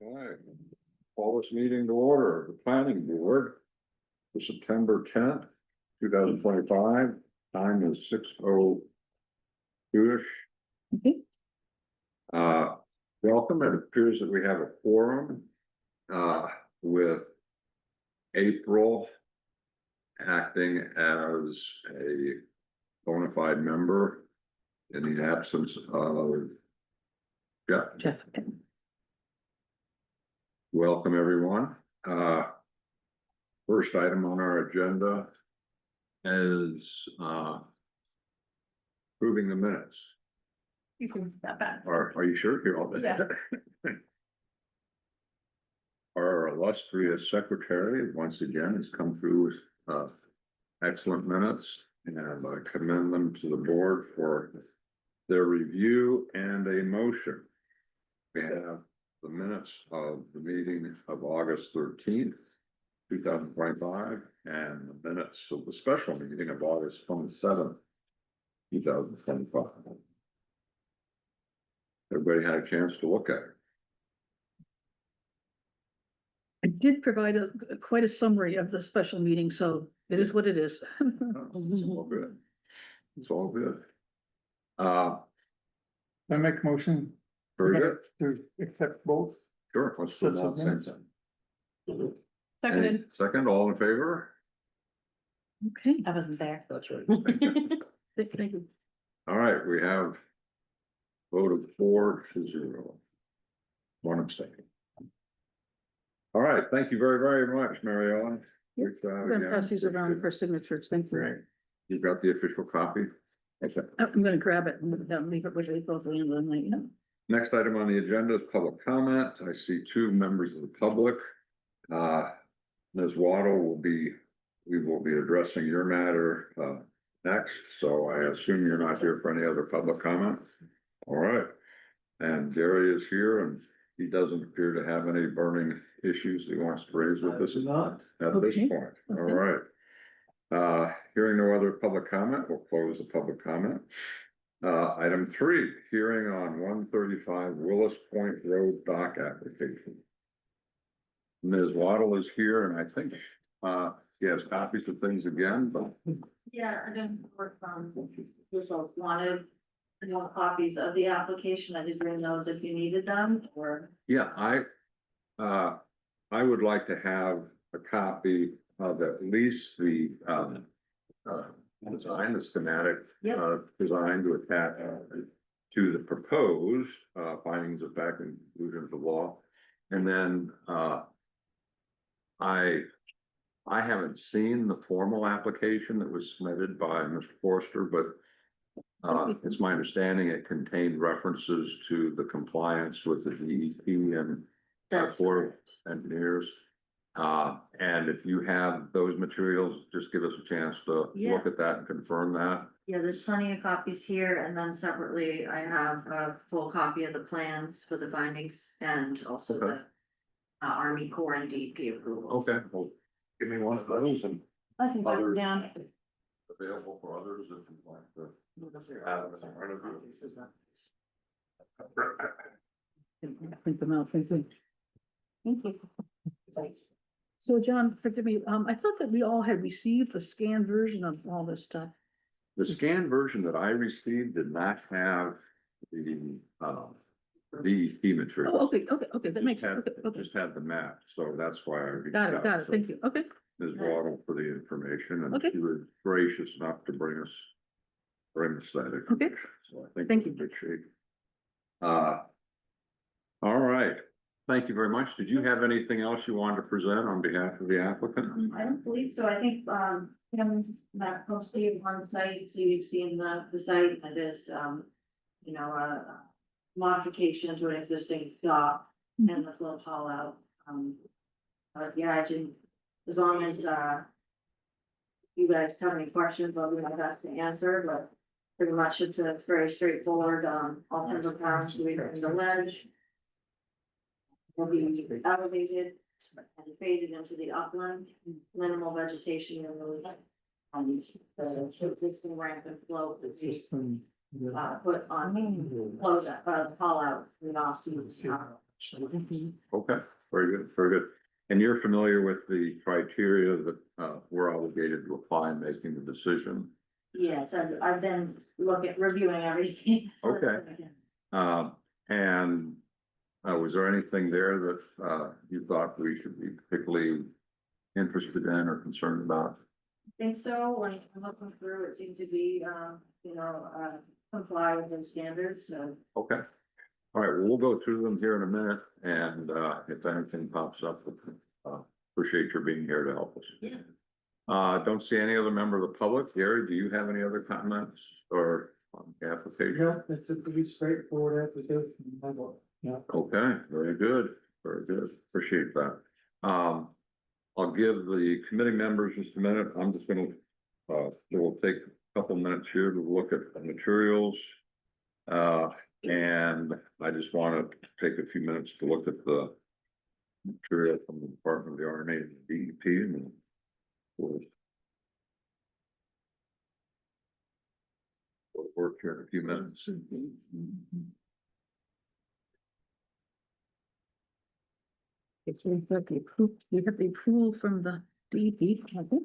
Okay, call this meeting to order, the planning board, for September 10th, 2025, time is 6:02-ish. Okay. Welcome, it appears that we have a quorum, with April acting as a bona fide member in the absence of Jeff. Jeff. Welcome, everyone. First item on our agenda is approving the minutes. You can, not bad. Are you sure you're all day? Yeah. Our illustrious secretary, once again, has come through with excellent minutes, and I commend them to the board for their review and a motion. We have the minutes of the meeting of August 13th, 2025, and the minutes of the special meeting of August 27th, 2025. Everybody had a chance to look at it. I did provide quite a summary of the special meeting, so it is what it is. It's all good. It's all good. I make a motion Very good. to accept both. Sure, let's do Sets of that. minutes. Seconded. Second, all in favor? Okay, I wasn't there. That's right. thank you. All right, we have vote of 4-0. One abstain. All right, thank you very, very much, Mary Ellen. Yep, I'm gonna pass these around for signatures, thank you. Great. You've got the official copy? Okay. I'm gonna grab it and leave it with you both at the end of the night, yeah. Next item on the agenda is public comment. I see two members of the public. Ms. Waddle we will be addressing your matter next, so I assume you're not here for any other public comment. All right. And Gary is here and he doesn't appear to have any burning issues he wants to raise with us at this Okay. point. All Okay. right. Hearing no other public comment, we'll close the public comment. Item 3, hearing on 135 Willis Point Road dock application. Ms. Waddle is here and I think she has copies of things again, but Yeah, I didn't work on, results wanted, copies of the application, I just bring those if you needed them, or. yeah, I would like to have a copy of at least the design, the schematic design to attach to the proposed findings of fact and conclusions of law. And then I haven't seen the formal application that was submitted by Mr. Forster, but it's my understanding it contained references to the compliance with the DEP and That's Board correct. of Engineers. And if you have those materials, just give us a chance to Yeah. look at that and confirm that. Yeah, there's plenty of copies here, and then separately, I have a full copy of the plans for the findings and also Okay. the Army Corps and DEP approval. Okay, well, give me one of those and I can put Others. them down. available for others if you'd like to. Have them in front of you. Print them out, thank you. Thank you. So John, forgive me, I thought that we all had received a scanned version of all this stuff. The scanned version that I received did not have the DEP material. Oh, okay, that makes sense, It okay. just had the map, so that's why I reached Got out. it, So thank you, okay. Ms. Waddle for the information, and Okay. she was gracious enough to bring us that information, so I think Thank we're in good shape. All right, thank you very much. Did you have anything else you wanted to present on behalf of the applicant? I don't believe so, I think, Matt posted on site, so you've seen the site, and there's, a modification to an existing dock and the float haul out. But yeah, I didn't, as long as, you guys have any questions, I'll do my best to answer, but pretty much it's very straightforward, all timber pounds, we in the ledge. Will be elevated and faded into the upland, minimal vegetation removed. The existing ramp and float that we put on, close up, haul out, in off season. Okay, very good, very good. And you're familiar with the criteria that, we're obligated to apply in making the decision? Yes, I've been reviewing everything. so that's Okay. what I can- And, was there anything there that, you thought we should be particularly interested in or concerned about? Think so, when I'm looking through, it seemed to be, comply with those standards, so. Okay. All right, well, we'll go through them here in a minute, and, if anything pops up, appreciate your being here to help us. Yeah. Don't see any other member of the public. Gary, do you have any other comments or on the application? Yeah, it's a pretty straightforward application. Yeah. Okay, very good, very good. Appreciate that. I'll give the committee members just a minute. I'm just gonna, we'll take a couple minutes here to look at the materials. And I just want to take a few minutes to look at the material from the Department of the RNA and the DEP and we'll work here in a few minutes. It's we have the approval from the DEP. I think.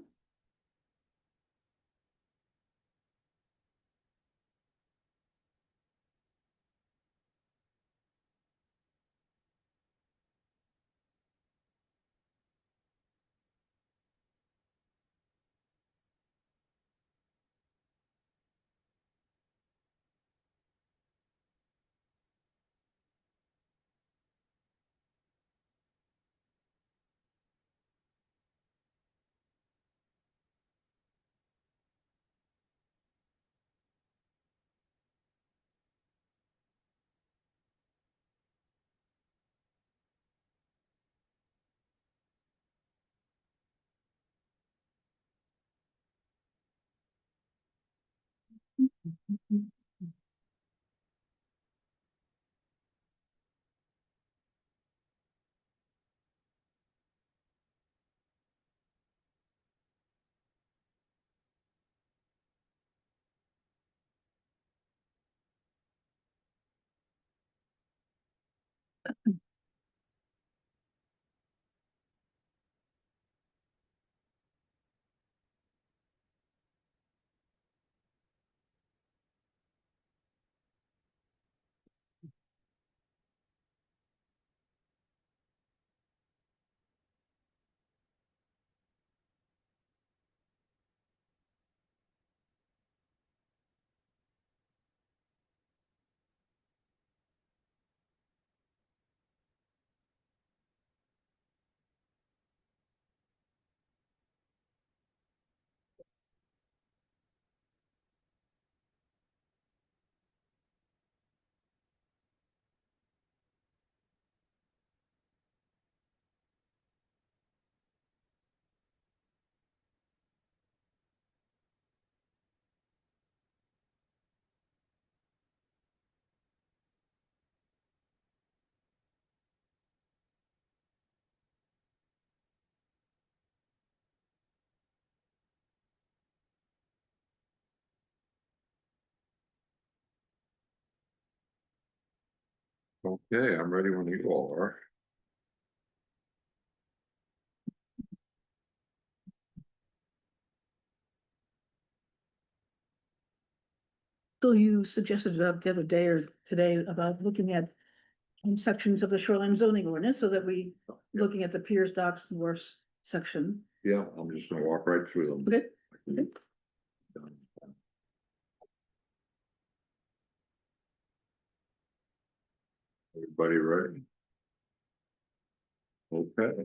Okay, I'm ready when you all are. So you suggested the other day or today about looking at sections of the shoreline zoning ordinance so that we looking at the piers, docks, and wharfs section. Yeah, I'm just gonna walk right through them. Okay. Okay. Everybody ready? Okay.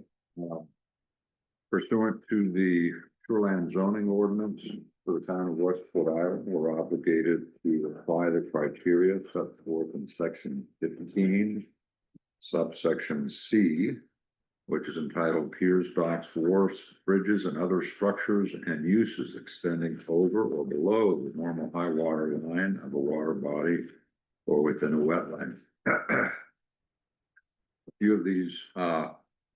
Pursuant to the shoreline zoning ordinance for the town of Westport Island, we're obligated to apply the criteria set forth in section 15, subsection C, which is entitled Piers, Docks, Wharfs, Bridges, and Other Structures and Uses extending over or below the normal high water line of a water body or within a wetland. A few of these,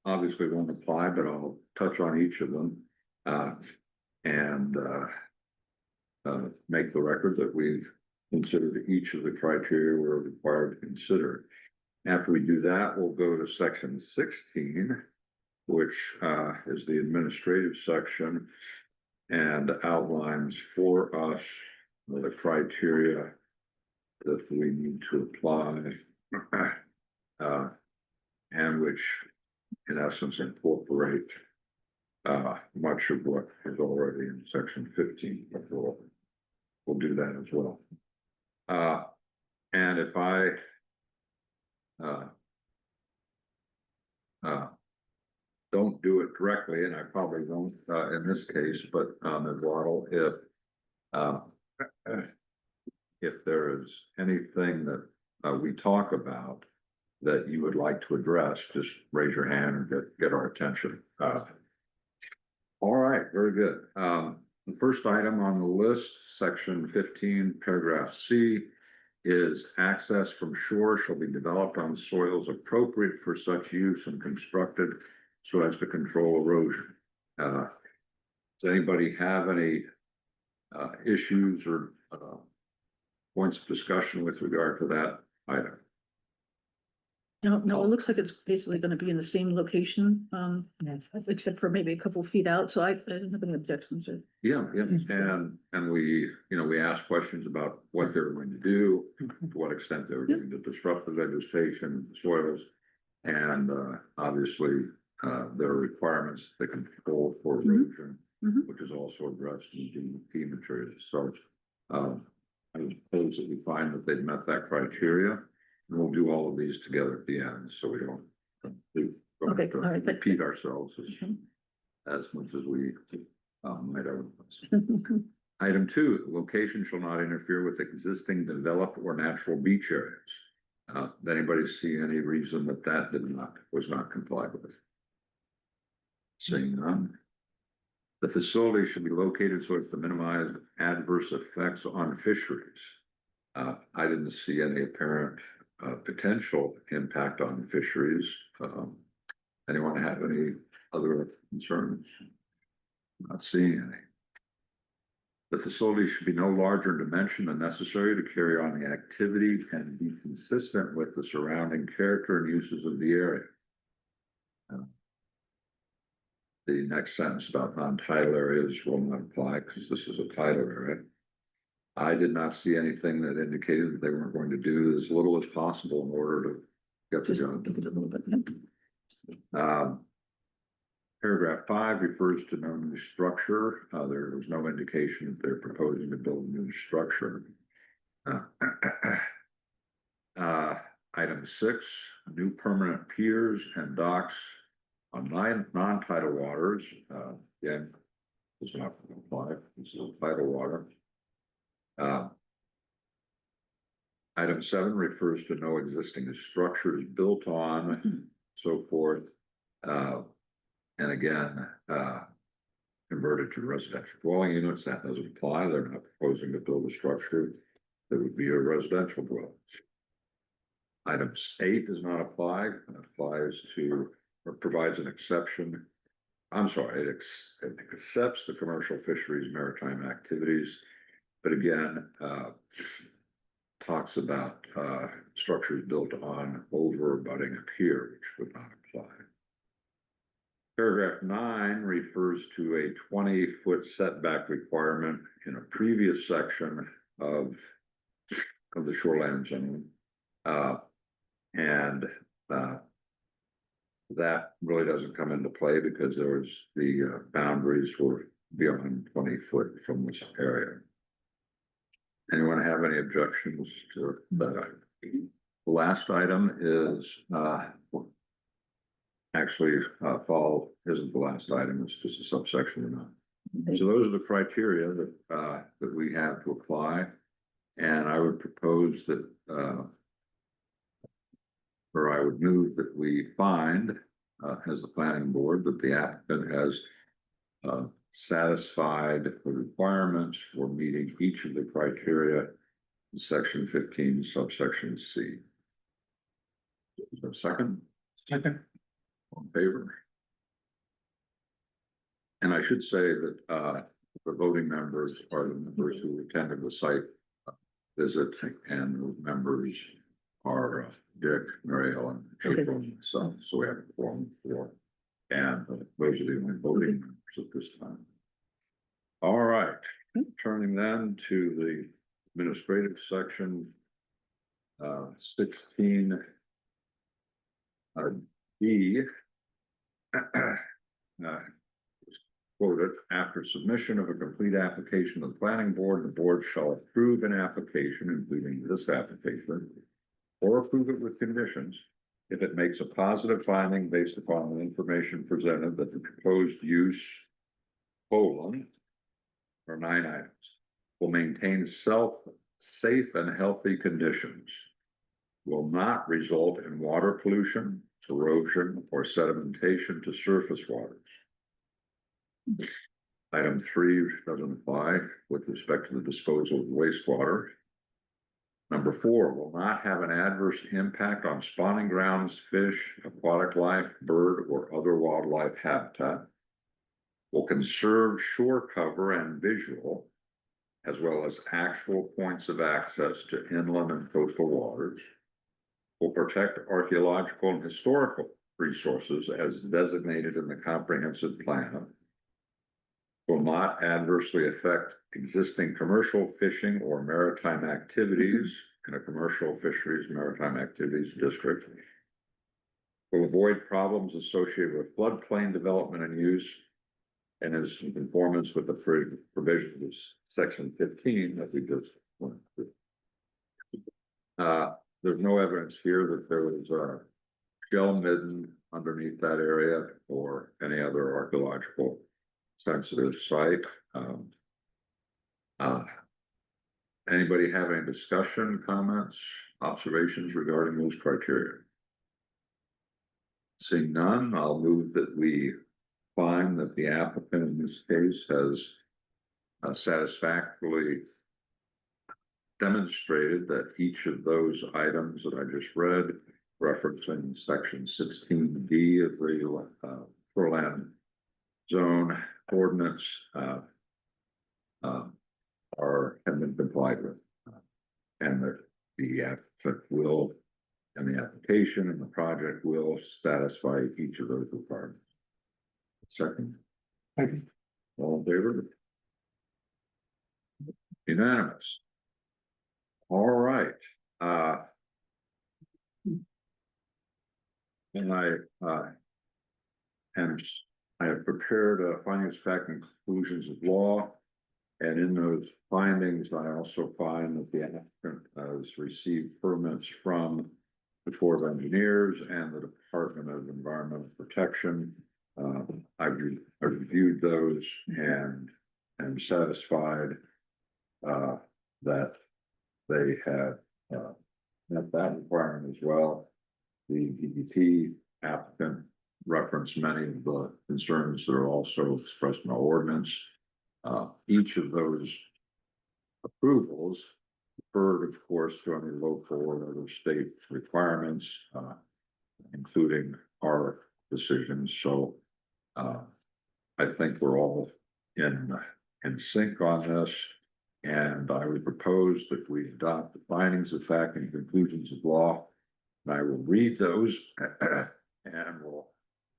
obviously won't apply, but I'll touch on each of them. And make the record that we've considered each of the criteria we're required to consider. After we do that, we'll go to section 16, which is the administrative section and outlines for us the criteria that we need to apply, and which in essence incorporate much of what is already in section 15. We'll do that as well. And if I don't do it correctly, and I probably don't in this case, but Ms. Waddle, if there is anything that we talk about that you would like to address, just raise your hand and get our attention. All right, very good. The first item on the list, section 15, paragraph C, is access from shore shall be developed on soils appropriate for such use and constructed so as to control erosion. Does anybody have any issues or points of discussion with regard to that item? No, it looks like it's basically gonna be in the same location, except for maybe a couple feet out, so I don't have any objections. Yeah, and we, we asked questions about what they're going to do, to what extent they were going to disrupt the vegetation, soils, and obviously there are requirements that can control for erosion, which is also addressed in DEP materials. So I suppose that we find that they've met that criteria, and we'll do all of these together at the end, so we don't Okay, all right. repeat ourselves as much as we might otherwise. Item 2, location shall not interfere with existing developed or natural beach areas. Did anybody see any reason that was not complied with? Seeing none. The facility should be located so as to minimize adverse effects on fisheries. I didn't see any apparent potential impact on fisheries. Anyone have any other concerns? Not seeing any. The facility should be no larger in dimension than necessary to carry on the activity and be consistent with the surrounding character and uses of the area. The next sentence about non-tidal areas will not apply because this is a tidal area. I did not see anything that indicated that they weren't going to do as little as possible in order to get the Just job give it a little bit. Paragraph 5 refers to no new structure. There was no indication that they're proposing to build a new structure. Item 6, new permanent piers and docks on non-tidal waters. Again, does not apply. This is tidal water. Item 7 refers to no existing structures built on, so forth. And again, converted to residential dwelling units, that doesn't apply. They're not proposing to build a structure that would be a residential dwelling. Item 8 does not apply. It applies to, or provides an exception. I'm sorry, it accepts the commercial fisheries maritime activities, but again, talks about structures built on over abutting a pier, which would not apply. Paragraph 9 refers to a 20-foot setback requirement in a previous section of the shoreline zone. That really doesn't come into play because there was the boundaries were beyond 20 foot from this area. Anyone have any objections to that item? The last item is actually fall isn't the last item, it's just a subsection or not. So those are the criteria that we have to apply, and I would propose that or I would move that we find as the planning board that the applicant has satisfied the requirements for meeting each of the criteria in section 15 subsection C. Is there a second? Second. All in favor? And I should say that the voting members are the members who attended the site visit, and those members are Dick, Mary Ellen, Okay. April, and myself, so we have a forum for. And those are the only voting members at this time. All right, turning then to the administrative section. 16. B. Quoted, after submission of a complete application to the planning board, the board shall approve an application, including this application, or approve it with conditions, if it makes a positive finding based upon the information presented that the proposed use, colon, or 9 items, will maintain safe and healthy conditions, will not result in water pollution, erosion, or sedimentation to surface waters. Item 3 doesn't apply with respect to the disposal of wastewater. Number 4 will not have an adverse impact on spawning grounds, fish, aquatic life, bird, or other wildlife habitat. Will conserve shore cover and visual, as well as actual points of access to inland and coastal waters. Will protect archaeological and historical resources as designated in the comprehensive plan. Will not adversely affect existing commercial fishing or maritime activities in a commercial fisheries maritime activities district. Will avoid problems associated with floodplain development and use, and is in conformance with the provisions of section 15 that we just went through. There's no evidence here that there was a shell midden underneath that area or any other archaeological sensitive site. Anybody have any discussion, comments, observations regarding those criteria? Seeing none, I'll move that we find that the applicant in this case has satisfactorily demonstrated that each of those items that I just read, referencing section 16D of the shoreland zone ordinance, have been complied with, and that the applicant will, and the application and the project will satisfy each of those requirements. Second. All in favor? Unanimous. All right. And I have prepared findings, fact, and conclusions of law. And in those findings, I also find that the applicant has received permits from the Corps of Engineers and the Department of Environmental Protection. I reviewed those and am satisfied that they have met that requirement as well. The DEP applicant referenced many of the concerns that are also expressed in our ordinance. Each of those approvals referred, of course, to any local or other state requirements, including our decisions. So I think we're all in sync on this. And I would propose that we adopt the findings of fact and conclusions of law. And I will read those and we'll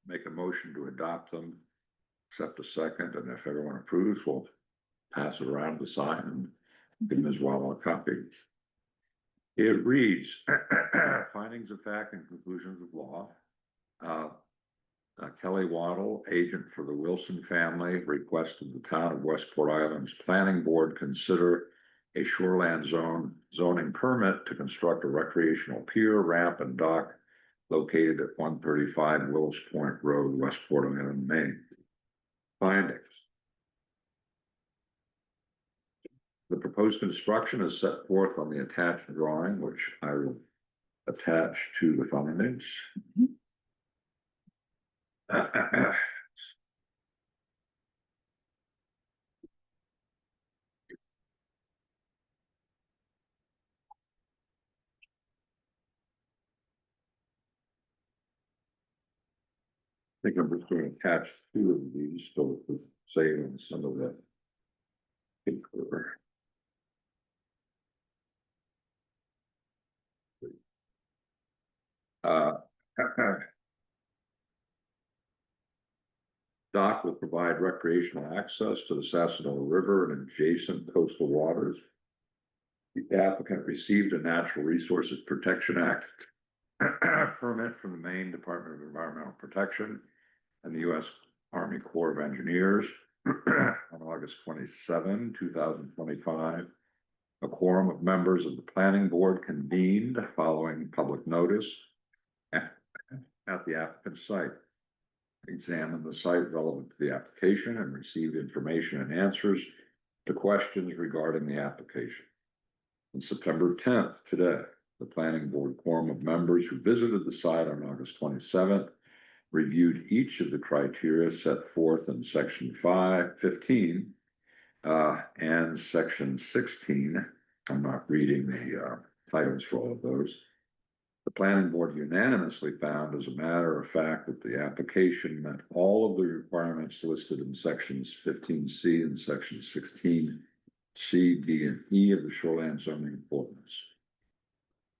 make a motion to adopt them, accept a second, and if everyone approves, we'll pass it around to sign and give Ms. Waddle a copy. It reads, findings of fact and conclusions of law. Kelly Waddle, agent for the Wilson family, requested the town of Westport Island's planning board consider a shoreland zoning permit to construct a recreational pier, ramp, and dock located at 135 Wills Point Road, Westport Island, Maine. Findings. The proposed construction is set forth on the attached drawing, which I will attach to the findings. I think I'm just going to attach 2 of these so to save on some of the paper. Uh, Dock will provide recreational access to the Sassanilla River and adjacent coastal waters. The applicant received a Natural Resources Protection Act permit from the Maine Department of Environmental Protection and the U.S. Army Corps of Engineers on August 27, 2025. A quorum of members of the planning board convened following public notice at the applicant's site. Examined the site relevant to the application and received information and answers to questions regarding the application. On September 10th, today, the planning board quorum of members who visited the site on August 27th reviewed each of the criteria set forth in section 15 and section 16. I'm not reading the titles for all of those. The planning board unanimously found, as a matter of fact, that the application met all of the requirements listed in sections 15C and section 16C, D, and E of the Shoreland Zoning Ordinance.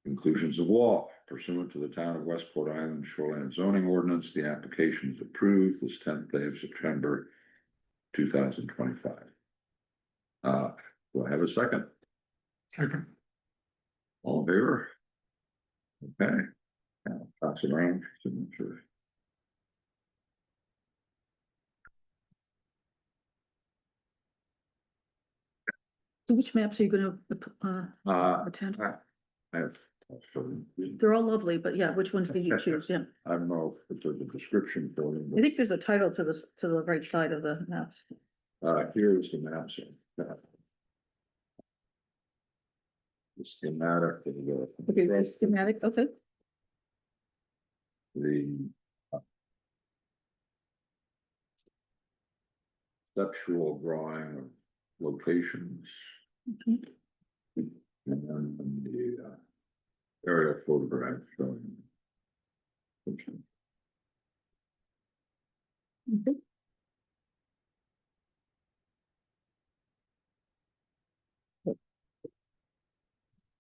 Conclusions of law. Pursuant to the Town of Westport Island Shoreland Zoning Ordinance, the application is approved this 10th day of September 2025. Do I have a second? Second. All in favor? Okay. Now pass it around. Signature. So which maps are you gonna, attend? I have. They're all lovely, but yeah, which ones did you choose? Yeah, I don't know if there's a description for them, I think there's a title to the right side of the maps. but here's the maps. The schematic of Okay, the schematic, okay. the conceptual drawing of locations Okay. and then the aerial photograph showing. Okay. Okay.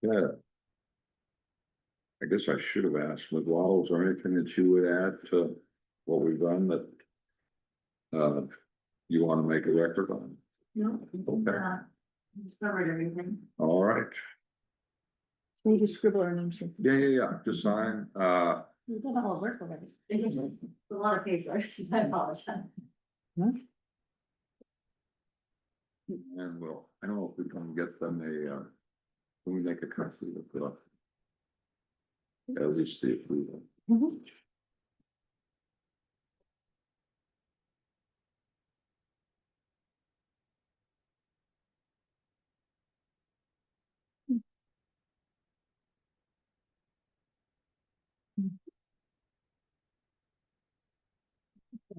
Yeah. I guess I should have asked, Ms. Waddle, is there anything that you would add to what we've done that you want to make a record on? No, discovered everything. All right. So we just scribble our names here. Yeah, just sign, We've done all the work already. It's a lot of paper, I apologize. and we'll, I don't know if we can get them can we make a copy of at least the approval? Mhm.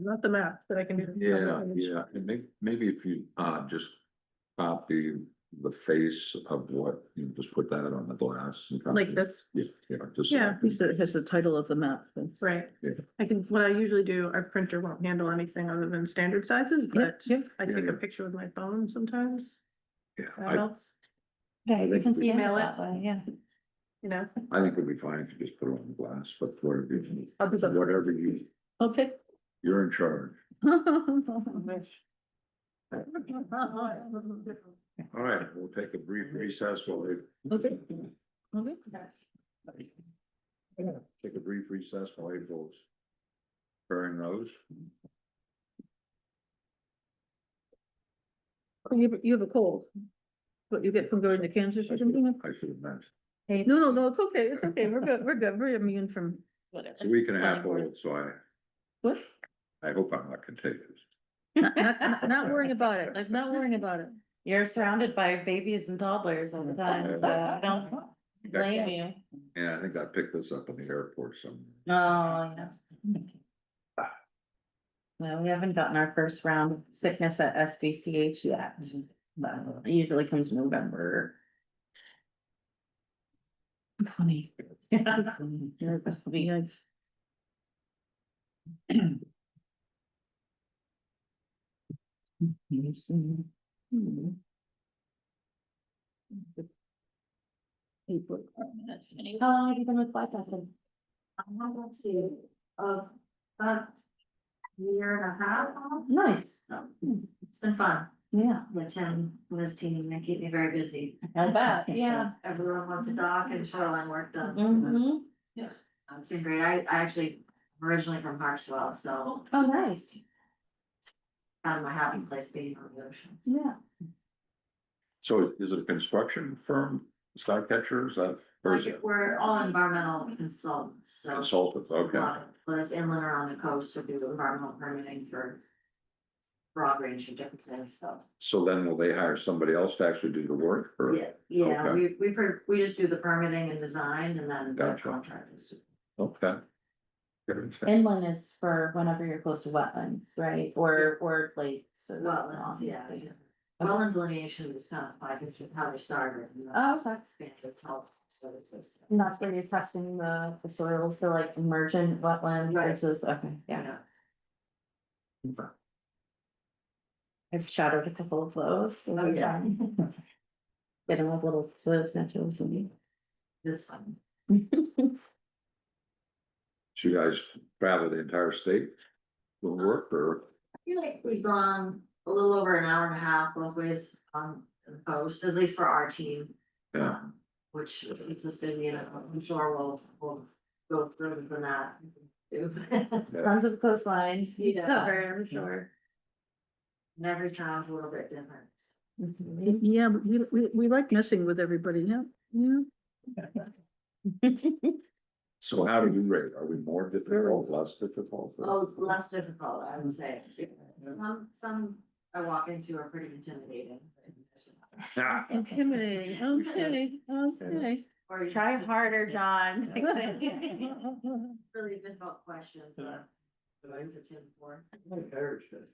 Not the maps, but I can do. Yeah, and maybe if you, just copy the face of what, you know, just put that on the glass. and copy Like it. this, Yeah, just. Yeah. He said it has the title of the map. so- right? Yeah. I can, what I usually do, our printer won't handle anything other than standard sizes, but yeah. I take Yeah. a picture with my phone sometimes. Yeah, That helps, Yeah, you can see Email it it. that way, yeah. you know? I think it'd be fine if you just put it on the glass, but I'll do that. whatever you, Okay. you're in charge. All right, we'll take a brief recess while we Okay. Okay. take a brief recess while April's preparing those. You have a cold. What you get from going to Kansas or something? I should have mentioned. No, it's okay, it's okay, we're good, we're immune from whatever. It's a week and a half Planning board. old, so What? I hope I'm not contagious. Not worrying about it, like, not worrying about it. You're surrounded by babies and toddlers all the time, so I don't blame you. Yeah, I think I picked this up in the airport somewhere. Oh, yes. Well, we haven't gotten our first round of sickness at SVCH yet, but it usually comes November. Funny. Yeah. Funny. Yeah. Yikes. April, minutes, anyway. How long have you been with Fly Fashion? Let's see, about year and a half. Nice, So, it's been fun. yeah, The Tim and his team, they keep me very busy. I bet, yeah. Everyone wants a dock and shoreline work done. so, Mhm. It's been great. I actually am originally from Hartswell, so Oh, nice, kind of my happy place being on the ocean. yeah. So is it a construction firm, Skycatcher, is that, or is it We're all environmental consultants, so. consultants, okay, Whether it's inland or on the coast, or do environmental permitting for broad range of different things, so. so then will they hire somebody else to actually do the work, or? Yeah, Okay. we just do the permitting and design and then the Gotcha. contract is. Okay. Good. Inland is for whenever you're close to wetlands, right, or lakes. or- Wetlands, yeah. Wetland delineation was kind of like how they started. and then Oh, okay. expanded to all services. And that's where you're testing the soils for like emergent wetland Right. versus, okay, yeah. I've shadowed a couple of those. Oh, yeah. Getting like little slips and tools and. This one. So you guys travel the entire state for work, or? I feel like we've gone a little over an hour and a half both ways on the coast, at least for our team. Yeah. Which it's just been, you know, I'm sure we'll go further than that. Tons of coastline, Yeah. cover, I'm sure. And every town's a little bit different. Mhm. Yeah, but we like messing with everybody, yeah, yeah. So how do we rate? Are we more difficult, less difficult? or- Oh, less difficult, I would say. Some I walk into are pretty intimidating. Intimidating, okay, okay. Or you- Try harder, John. Really difficult questions, to Tim for. Encouraged it.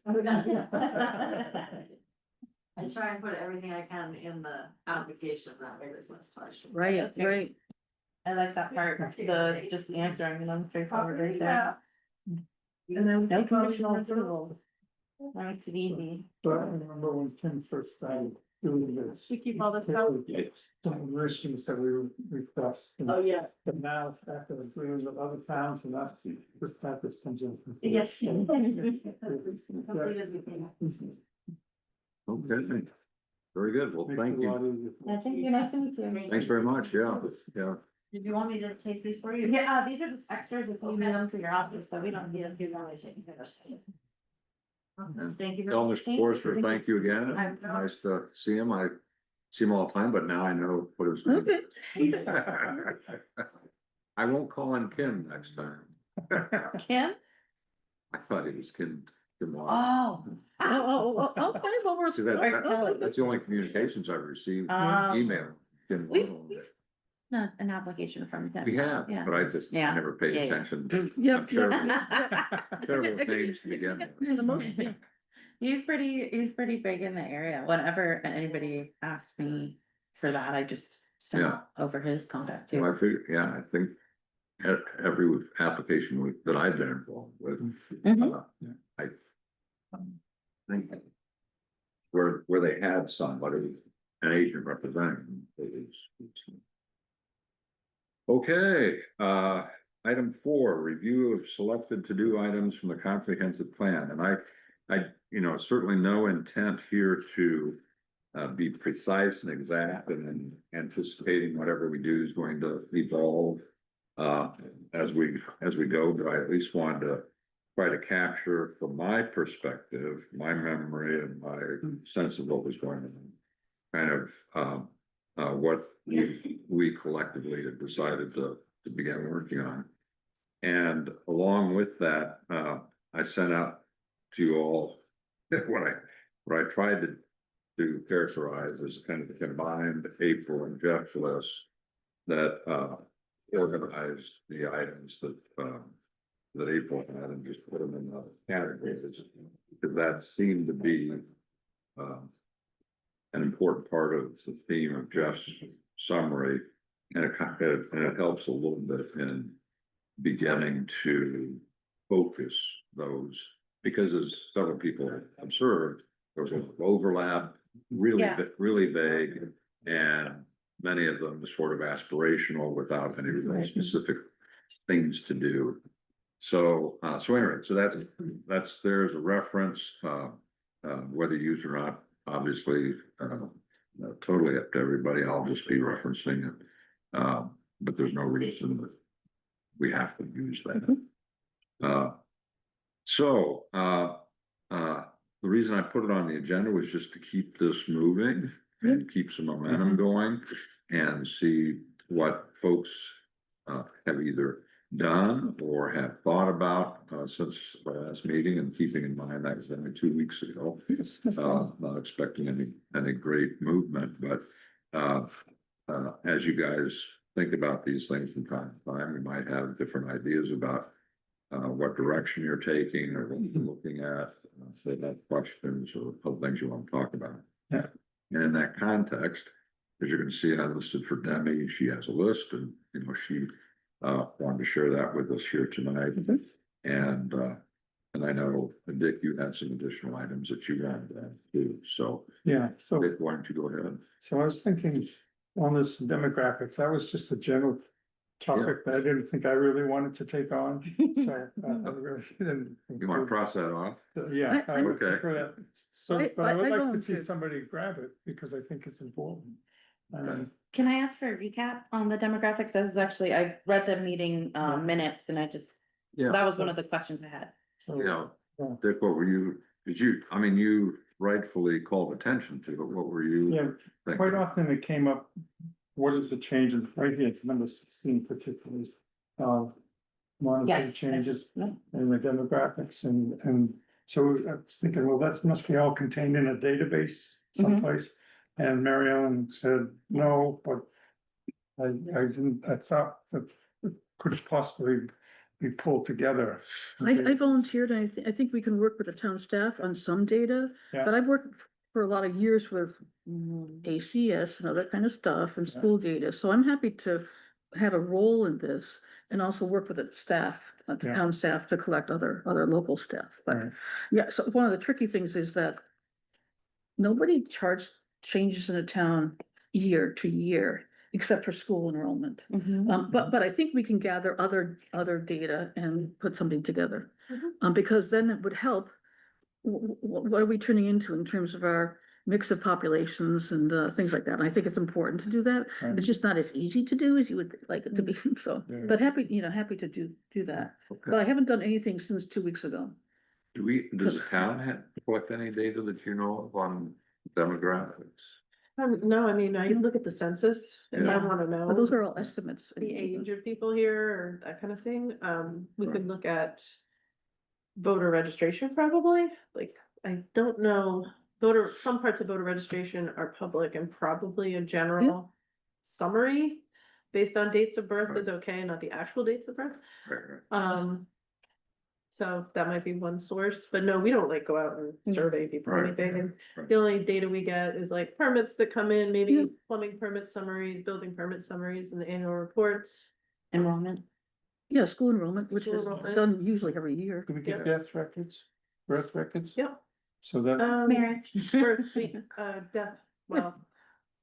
I try and put everything I can in the application, that way there's less questions. Right, right. I like that part, the just answering them straightforward right there. And then No conditional approvals. That makes it easy. But I remember when Tim first started doing this. We keep all this stuff. Some issues that we request. Oh, yeah. But now, after the agreement of other towns and us, this package comes in. Yes. Yeah. Complete as we can. Okay, very good, well, Makes thank it a you, lot easier for I us. think you're nice to meet you. thanks very much, yeah, yeah. Did you want me to take these for you? Yeah, these are just extras if you Okay. need them for your office, so we don't need them. You want me to take those? And Thank you. Tell Mr. Forrester, thank you again, I'm- nice to see him, I see him all the time, but now I know what his name Okay. is. I won't call him Kim next time. Kim? I thought he was Kim. Kim Oh. Okay, well, we're. See, that's the only communications I've received, Um, email. Kim We've, Waddle. not an application from them. We have, Yeah. but I just Yeah. never paid Yeah, yeah. attention. Yep. Terrible. Terrible with names to begin with. Yeah, the most- yeah. He's pretty big in the area. Whenever anybody asks me for that, I just send Yeah. over his contact Well, too. I figure, yeah, I think every application that I've been involved with, Mhm. I think where they had somebody, an agent representing them, it is. Okay, item 4, review of selected to-do items from the comprehensive plan, and I, certainly no intent here to be precise and exact and anticipating whatever we do is going to evolve as we go, but I at least wanted to try to capture from my perspective, my memory and my sense of what was going on. Kind of what we collectively have decided to begin working on. And along with that, I sent out to you all what I tried to characterize as kind of a combined April and Jeff list that organized the items that April had and just put them in the categories. Because that seemed to be an important part of the theme of Jeff's summary. And it helps a little bit in beginning to focus those, because as several people observed, there was an overlap, Yeah. really vague, and many of them sort of aspirational without any real Right. specific things to do. So, so anyway, so there's a reference, whether you use or not, obviously, totally up to everybody. I'll just be referencing it. But there's no reason that we have to use that. So, the reason I put it on the agenda was just to keep this moving and keep some momentum going and see what folks have either done or have thought about since the last meeting, and keeping in mind that was only 2 weeks ago. Not expecting any great movement, but as you guys think about these things from time to time, we might have different ideas about what direction you're taking or what you're looking at, so that questions or other things you want to talk about. Yeah. And in that context, as you're gonna see, I listed for Demi, she has a list, and, you know, she wanted to share that with us here tonight. And I know, Dick, you had some additional items that you wanted to add too, so Yeah, so, Dick, why don't you go ahead? so I was thinking on this demographics, that was just a general topic that I didn't think I really wanted to take on, so I really didn't. You wanna cross that off? Yeah. I- would Okay. prefer that. So, I- but I would I like to see volunteered. somebody grab it, because I think it's important. Can I ask for a recap on the demographics? This is actually, I read the meeting minutes and I just, Yeah. that was one of the questions I had. So, You know, Yeah. Dick, what were you, I mean, you rightfully called attention to it, what were you? yeah, thinking? quite often it came up, what is the change in, right here, number 16 particularly. Monetary Yes. changes Yeah. in the demographics, and so I was thinking, well, that must be all contained in a database someplace. And Mary Ellen said, no, but I thought that it could possibly be pulled together. I volunteered, and I think we can work with the town staff on some data, Yeah. but I've worked for a lot of years with ACS and other kind of stuff and Yeah. school data, so I'm happy to have a role in this and also work with the staff, the Yeah. town staff to collect other local staff, but Right. yeah, so one of the tricky things is that nobody charts changes in a town year to year, except for school enrollment. But I think we can gather other data and put something together. Because then it would help. What are we turning into in terms of our mix of populations and things like that? And I think it's important to do that. Right. It's just not as easy to do as you would like it to be, so, Yeah. but happy to do that. But Okay. I haven't done anything since 2 weeks ago. Does the town have, collect any data that you know of on demographics? No, I mean, I look at the census if I Yeah. wanna know. But those are all estimates. The age of people here or that kind of thing. We could look at voter registration probably, like, I don't know, some parts of voter registration are public and probably a general summary based on dates of birth is okay, not the actual dates of birth. Right. So that might be one source, but no, we don't like go out and survey people or Right. anything, and Right. the only data we get is like permits that come in, maybe Yeah. plumbing permit summaries, building permit summaries, and the annual reports. Enrollment. Yeah, school enrollment, which School is enrollment. done usually every year. Do we Yeah. get death records, birth records? Yep. So that, Marriage. Birth, death, well,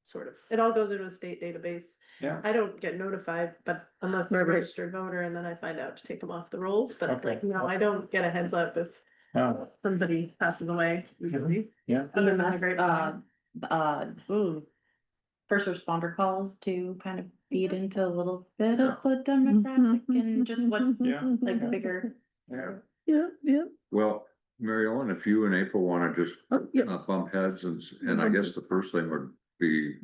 sort of, it all goes into a state database. yeah, I don't get notified, but unless they're a Right. registered voter, and then I find out to take them off the rolls, but Okay. like, no, I don't get a heads up if somebody passes away, usually. yeah, Other than the EMS, grapevine. first responder calls to kind of feed into a little bit of the demographic and just what, Yeah. like bigger. yeah. Yeah. Well, Mary Ellen, if you and April wanna just Oh, yeah. bump heads, and I guess the first thing would be,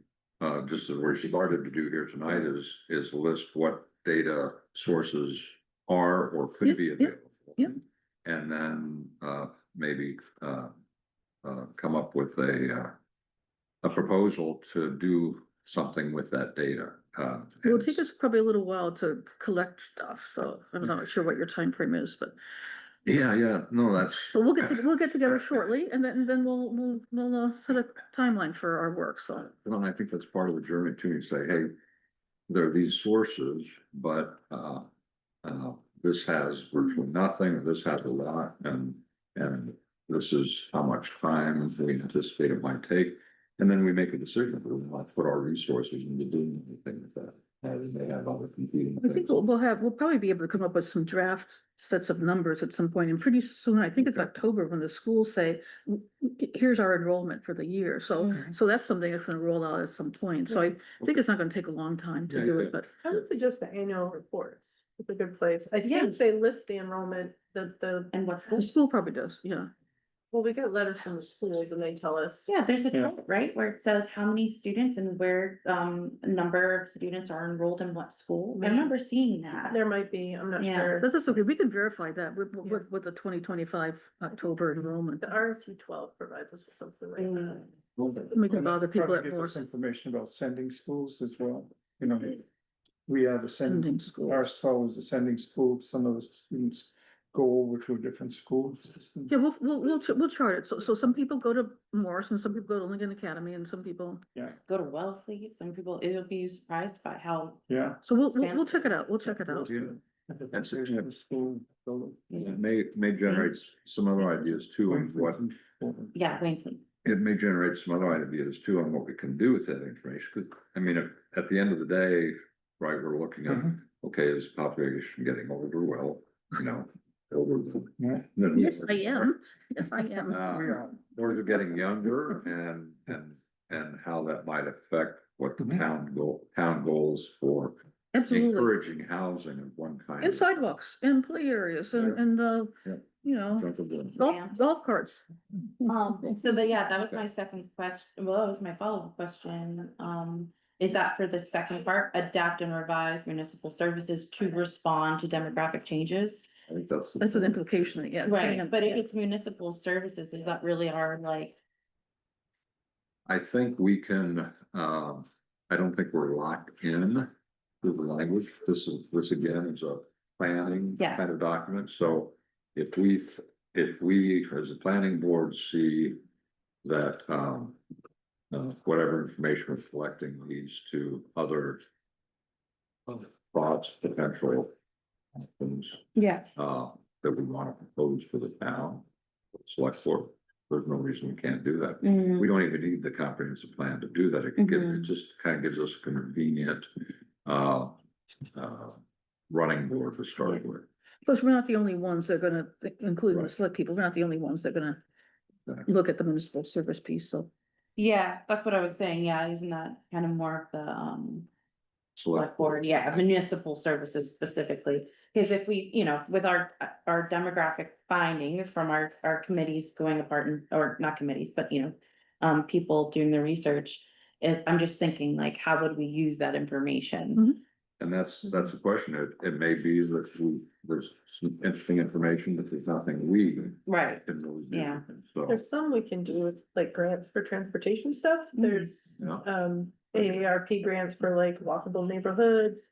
just as we started to do here tonight is list what data sources are or could be Yep, yep, available. yep. And then, maybe, come up with a proposal to do something with that data. It'll take us probably a little while to collect stuff, so I'm not sure what your time frame is, but Yeah, no, that's. we'll get together shortly, and then we'll set a timeline for our work, so. Well, and I think that's part of the journey too, you say, hey, there are these sources, but, this has virtually nothing, or this has a lot, and this is how much time we anticipate it might take. And then we make a decision, do we want to put our resources into doing anything with that. They have other competing I think things. we'll probably be able to come up with some draft sets of numbers at some point, and pretty soon, I think it's October, when the schools say, here's our enrollment for the year, so, so that's something that's gonna roll out at some point, so I think it's not gonna take a long time to Yeah, do yeah. it, but. I would suggest the annual reports. It's a good place. I Yeah. think they list the enrollment, And what The school? school probably does, yeah. well, we get letters from the schools and they tell us. Yeah, there's a Yeah. chart, right, where it says how many students and where, number of students are enrolled in what school. I remember seeing that. There might be, I'm not Yeah. sure. That's okay, we can verify that with, Yeah. with the 2025 October enrollment. The RS-12 provides us with something like that. We can And bother that people probably at gives more us information about sending schools as well, you know. We have a sending, sending school. our school is a sending school, some of the students go over to a different school system. Yeah, we'll chart it, so some people go to Morris, and some people go to Lincoln Academy, and some people, Yeah, Go to Wellfleet, some people, it'll be surprised by how, yeah. so we'll check it out, we'll check it out. Yeah. That's the school. building. It may generate some other ideas too, on what, yeah, Wayne. it may generate some other ideas too on what we can do with that information, because, I mean, at the end of the day, right, we're looking at, okay, is population getting older? Well, you know, older than. Yeah. Yes, I am, yes, I am. Or they're getting younger and how that might affect what the town goals for Absolutely, encouraging housing of one kind. and sidewalks, and play areas, and, Yeah. you know, Jumpable. Ramps. golf carts. So yeah, that was my second question, well, that was my follow-up question, is that for the second part, adapt and revise municipal services to respond to demographic changes? I think that's. That's an implication, yeah. depending Right, on- but if yeah. it's municipal services, is that really our like, I think we can, I don't think we're locked in to the language. This again is a planning Yeah. kind of document, so if we, as a planning board, see that, whatever information we're collecting leads to other thoughts, potential things, yeah, that we want to propose for the town, select board, there's no reason we can't do that. mm, We don't even need the comprehensive plan to do that. It just kind of gives us a convenient, running board to start with. Plus, we're not the only ones that are gonna, including the Right. select people, we're not the only ones that are gonna Exactly. look at the municipal service piece, so. yeah, that's what I was saying, yeah, isn't that kind of more of the, Select select board, yeah, municipal services specifically. Cause if we, you know, with our demographic findings from our committees going apart and, or not committees, but you know. People doing the research, I'm just thinking like, how would we use that information? And that's the question. It may be that there's some interesting information, but there's nothing we Right, can really do. Yeah. So, There's some we can do with like grants for transportation stuff. There's yeah, AARP grants for like walkable neighborhoods.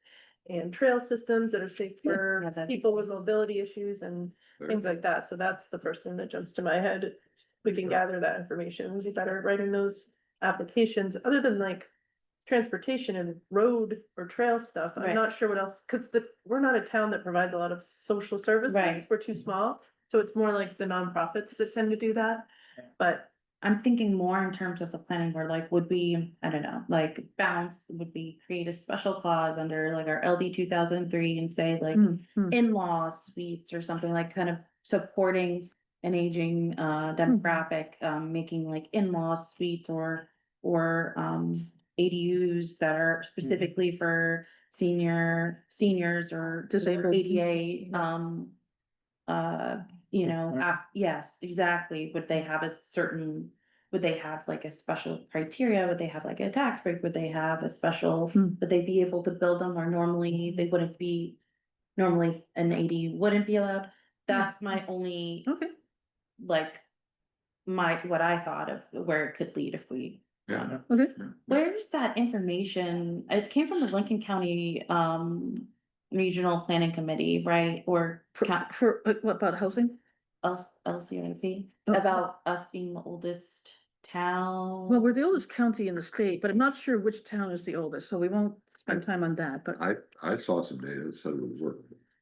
And trail systems that are safe Yeah, for that'd- people with mobility issues and things like that. So that's the first thing that jumps to my head. We can gather that information. We'd be better at writing those applications, other than like. Transportation and road or trail stuff. Right. I'm not sure what else, cause we're not a town that provides a lot of social services. Right. We're too small. So it's more like the nonprofits that tend to do that. But I'm thinking more in terms of the planning board, like, would we, I don't know, like bounce, would we create a special clause under like our LD 2003 and say like. In-law suites or something like kind of supporting an aging demographic, making like in-law suites or ADUs that are specifically for seniors or Disabled. ADA, you know, yes, exactly. Would they have would they have like a special criteria? Would they have like a tax break? Would they have a special, would they be able to build them where normally they wouldn't be? Normally an AD wouldn't be allowed. That's my only, Okay, like, what I thought of where it could lead if we. yeah. okay. Where's that information? It came from the Lincoln County, Regional Planning Committee, right? Or What about housing? LCIP, Oh. about us being the oldest town. Well, we're the oldest county in the state, but I'm not sure which town is the oldest, so we won't spend time on that, but. I saw some data that said it would work.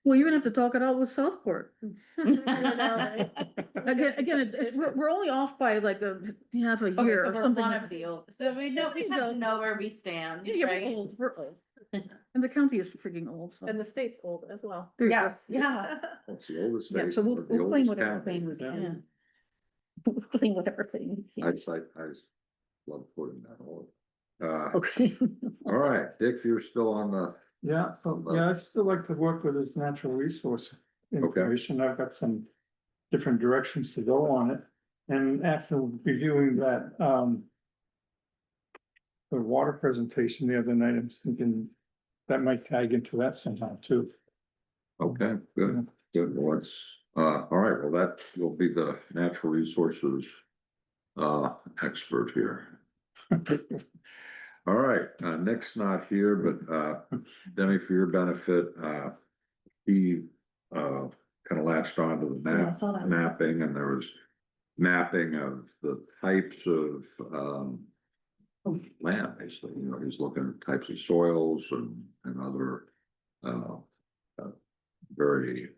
Well, you're gonna have to talk it out with Southport. Okay, Again, we're only off by like half a so year or we're something. one of the old, so we know, we kind of know where we stand, Yeah, we're right? old, we're old. And the county is freaking old, so. And the state's old as well. There you go. Yes, yeah. It's the oldest Yeah, state, so or the we'll claim oldest whatever county. pain we Yeah. can. We'll claim whatever pain we I can. love putting that on. Okay. All right, Dick, you're still on the, Yeah, yeah, I'd still like to work with this natural resource information. I've got some different directions to go on it. And after reviewing that, the water presentation the other night, I was thinking that might tag into that somehow too. okay, good, good, well, let's, all right, well, that will be the natural resources expert here. All right, Nick's not here, but Demi, for your benefit, he kind of latched onto the Yeah, I saw that. mapping, and there was mapping of the types of land, basically, you know, he's looking at types of soils and other very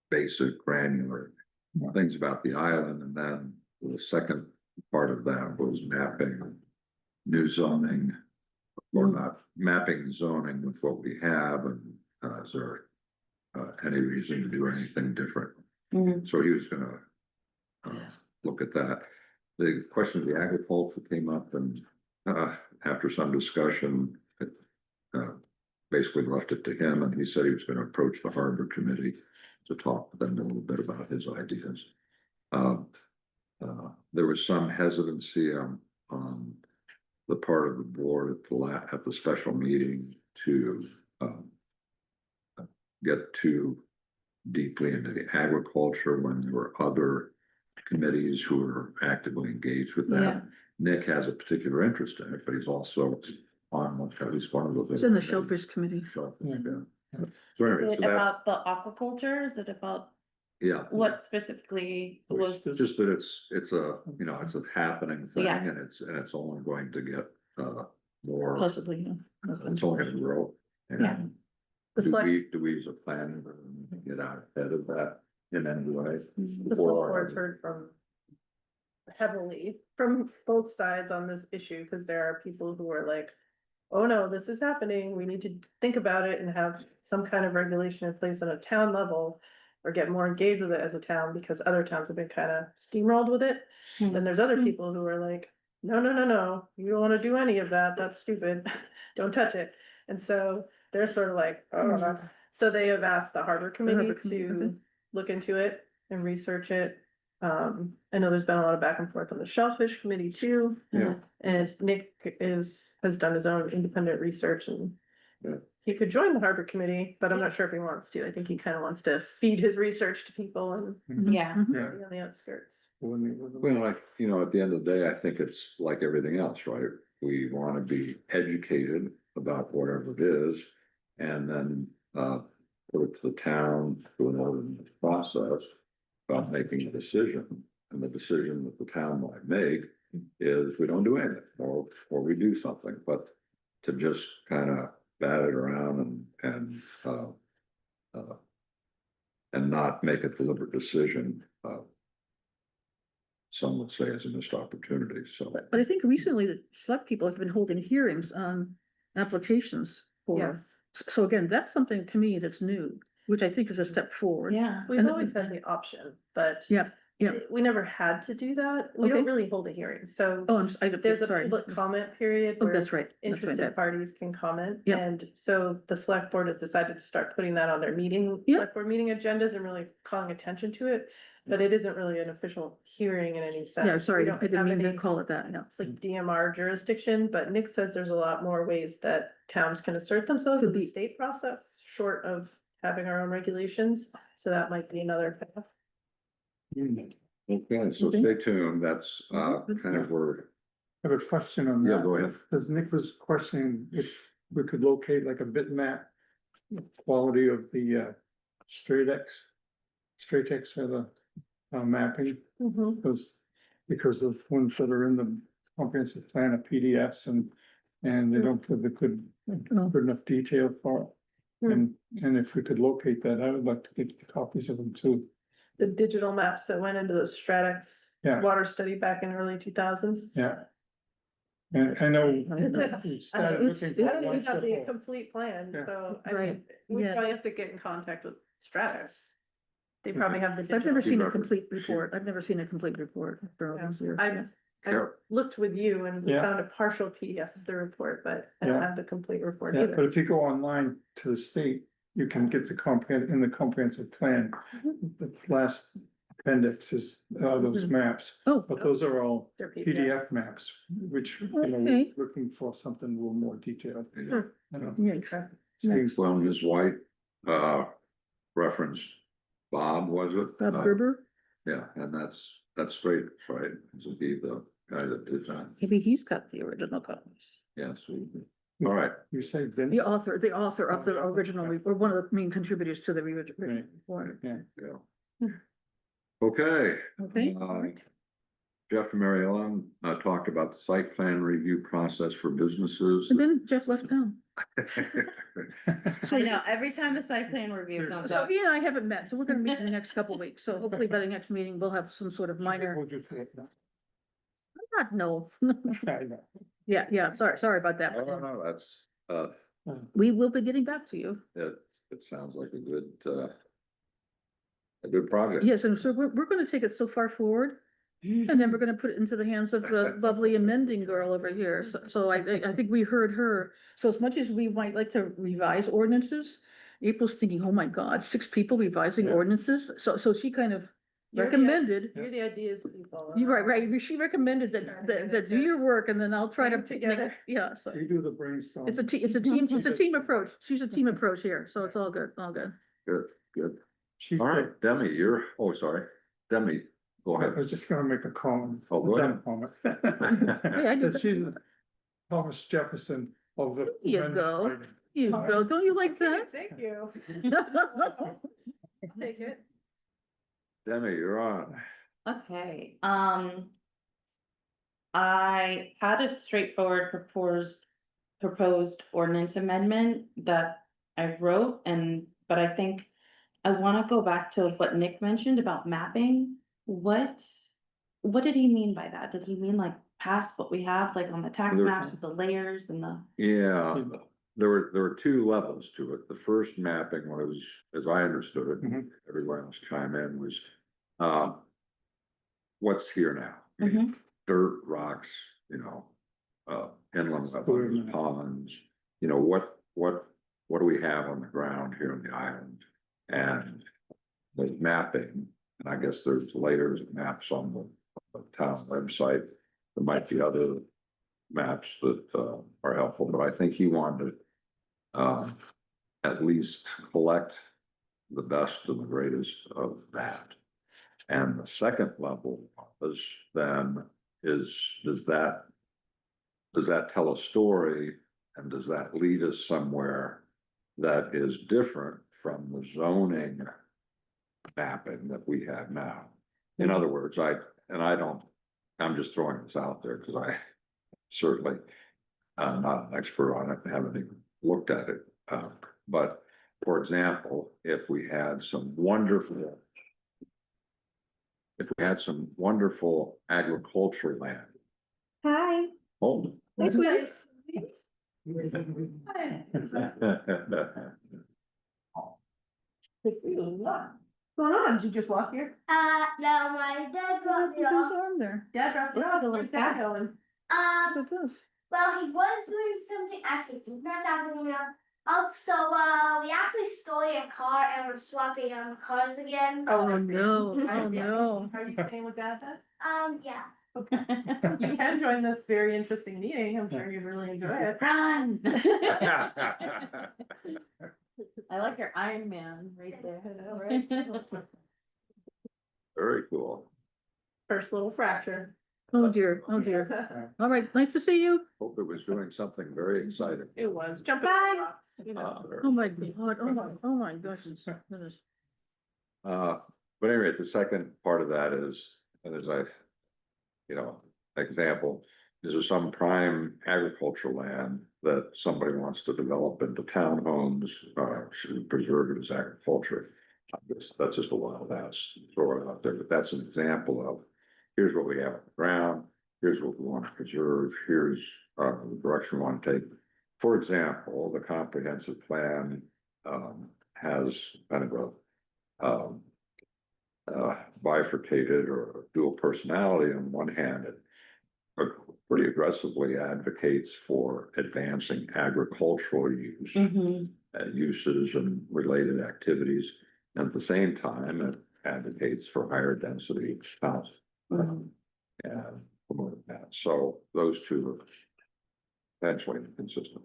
basic granular Yeah. things about the island, and then the second part of that was mapping new zoning, or not mapping zoning with what we have, and is there any reason to do anything different? Mhm. So he was gonna look at that. The question of the agriculture came up, and after some discussion, basically left it to him, and he said he was gonna approach the harbor committee to talk to them a little bit about his ideas. There was some hesitancy on the part of the board at the special meeting to get too deeply into the agriculture when there were other committees who were actively engaged with that. Yeah. Nick has a particular interest in it, but he's also on, at least one of those. It's in the Shellfish Committee. Shellfish, Yeah. yeah. So Is anyway, it so that, about the aquaculture? Is it about yeah. what specifically was? Just that it's a, you know, it's a happening thing, Yeah. and it's only going to get more, Possibly, yeah. it's only gonna grow. Yeah. And The select, do we as a planning board get out ahead of that in any way? the select board's heard from heavily from both sides on this issue, because there are people who are like, oh no, this is happening, we need to think about it and have some kind of regulation in place on a town level, or get more engaged with it as a town, because other towns have been kind of steamrolled with it. Hmm. Then there's other Hmm. people who are like, no, you don't wanna do any of that, that's stupid, don't touch it. And so they're sort of like, oh, so they have asked the harbor committee Harbor Committee, to okay. look into it and research it. I know there's been a lot of back and forth on the Shellfish Committee too. Yeah. And Nick has done his own independent research, and Yeah. he could join the harbor committee, but I'm not sure if he wants to. I think he kind of wants to feed his research to people and Yeah. Mhm. Yeah. be on the outskirts. Well, you know, at the end of the day, I think it's like everything else, right? We wanna be educated about whatever it is, and then put it to the town through an ordinance process about making a decision. And the decision that the town might make is we don't do anything, or we do something, but to just kind of bat it around and not make a deliberate decision, some would say is a missed opportunity, so. But I think recently the select people have been holding hearings on applications for, Yes, so again, that's something to me that's new, which I think is a step forward. Yeah. we've And- always had the option, but Yeah, yeah. we never had to do that. We don't Okay. really hold a hearing, so Oh, there's a sorry. public comment period Oh, where that's right. That's right. interested parties can comment. Yeah. And so the select board has decided to start putting that on their meeting, Yeah. select board meeting agendas and really calling attention to it. But it isn't really an official hearing in any sense. Yeah, We sorry, I don't didn't have mean to any- call it that, yeah. It's like DMR jurisdiction, but Nick says there's a lot more ways that towns can assert themselves Could in the be. state process, short of having our own regulations. So that might be another path. Okay, so Okay. stay tuned, that's kind of where, I have a question on that. Yeah, go ahead. Because Nick was questioning if we could locate like a bitmap quality of the Stratex for the mapping, because of ones that are in the comprehensive plan of PDFs and they don't give the good enough detail for it. And if we could locate that, I would like to get copies of them too. The digital maps that went into the Stratex Yeah. water study back in early 2000s. Yeah, And I know we started It's- looking. I for don't one even have the step complete plan, Yeah. so I Right, mean, we yeah. probably have to get in contact with Stratus. They probably have the. So I've never digital- seen a reference. complete report. I've never seen a complete report for all Yeah. these years. Yeah. I've Sure. looked with you and Yeah. found a partial PDF of the report, but I don't Yeah. have the complete report Yeah, but either. if you go online to the state, you can get the in the comprehensive plan. The last appendix is those maps, Oh, but those are all They're PDF maps, which, you know, Okay. we're looking for something a little more detailed, Yeah. you know. yikes. Seems- Well, Ms. White, referenced Bob, was it? Bob Gerber, Yeah, and that's straight, right? This would be the guy that did that. maybe he's got the original copies. Yes. All right, You say Vince? The author of the original, or one of the main contributors to the original Right. report. Yeah, yeah. Okay, Okay, Jeff and Mary Ellen, talked about the site plan review process for businesses. and then Jeff left town. I know, every time the site plan review There's- comes So up. he and I haven't met, so we're gonna meet in the next couple weeks, so hopefully by the next meeting, we'll have some sort of minor, Hold your foot now. not no. I know. Yeah, sorry about that. No, no, that's, We will be getting back to you. it sounds like a good project. Yes, and so we're gonna take it so far forward, and then we're gonna put it into the hands of the lovely amending girl over here. So I think we heard her. So as much as we might like to revise ordinances, April's thinking, oh my God, 6 people revising Yeah. ordinances. So she kind of You're the- recommended, You're the ideas people. you're right. She recommended that do your work and then I'll try to Bring make together. it, yeah, so. You do the brainstorm. It's a team approach. She's a team approach here, so it's all good, all good. Good. She's All the- right, Demi, sorry, Demi, go I ahead. was just gonna make a comment. Oh, go ahead. Comment. Hey, I do That that. she's the Thomas Jefferson of the. You amendment go. writing. You go, don't you like that? Thank you. Take it. Demi, you're on. Okay, I had a straightforward proposed ordinance amendment that I wrote but I think I wanna go back to what Nick mentioned about mapping. What did he mean by that? Did he mean like past what we have, like on the tax There- maps with the layers and the? Yeah, there were 2 levels to it. The first mapping was, as I understood it, Mhm. everyone else chime in, was, what's here now? I mean, Mhm. Dirt, rocks, inland Square wetlands, map. ponds, what do we have on the ground here on the island? And there's mapping, and I guess there's layers of maps on the town website. There might be other maps that are helpful, but I think he wanted to at least collect the best and the greatest of that. And the second level is then does that tell a story, and does that lead us somewhere that is different from the zoning mapping that we have now? In other words, I'm just throwing this out there because I certainly not an expert on it, haven't even looked at it. But for example, if we had some wonderful agricultural land. Hi. Oh. Thanks, Willie. What's going on? Did you just walk here? No, my dad dropped me Who's off. on there? Yeah, drop it Looks off. a little Where's that fast. going? So good. Well, he was doing something, actually, he's not dropping me off. We actually stole your car and we're swapping cars again. Oh, no, oh, no. Are you staying with Dad then? Yeah. You can join this very interesting meeting. I'm sure you'd really enjoy it. Run. I like your Iron Man right there. Very cool. First little fracture. Oh, dear, oh, dear. All right, nice to see you. Hope it was doing something very exciting. It was. Jump Bye. in the box, you know. Oh, my God, oh, my gosh, goodness. But anyway, the second part of that is, and as example, is there some prime agricultural land that somebody wants to develop into townhomes, should preserve it as agriculture? That's just a wild ass, throw it out there, but that's an example of, here's what we have on the ground, here's what we want to preserve, here's, the direction we want to take. For example, the comprehensive plan, has kind of a, bifurcated or dual personality. On one hand, it pretty aggressively advocates for advancing agricultural use, uses and related activities. And at the same time, it advocates for higher density housing. And promoting that. So those two are potentially inconsistent.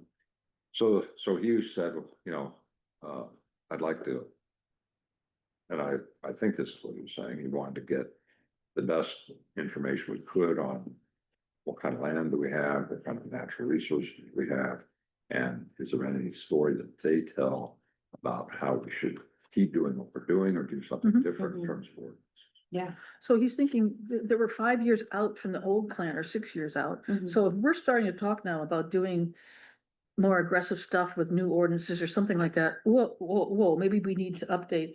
So Hughes said, you know, I'd like to. And I think this is what he was saying. He wanted to get the best information we could on what kind of land do we have, what kind of natural resources do we have, and is there any story that they tell about how we should keep doing what we're doing or do something different in terms of ordinance. Yeah. So he's thinking, there were 5 years out from the old plan or 6 years out. So if we're starting to talk now about doing more aggressive stuff with new ordinances or something like that, whoa, maybe we need to update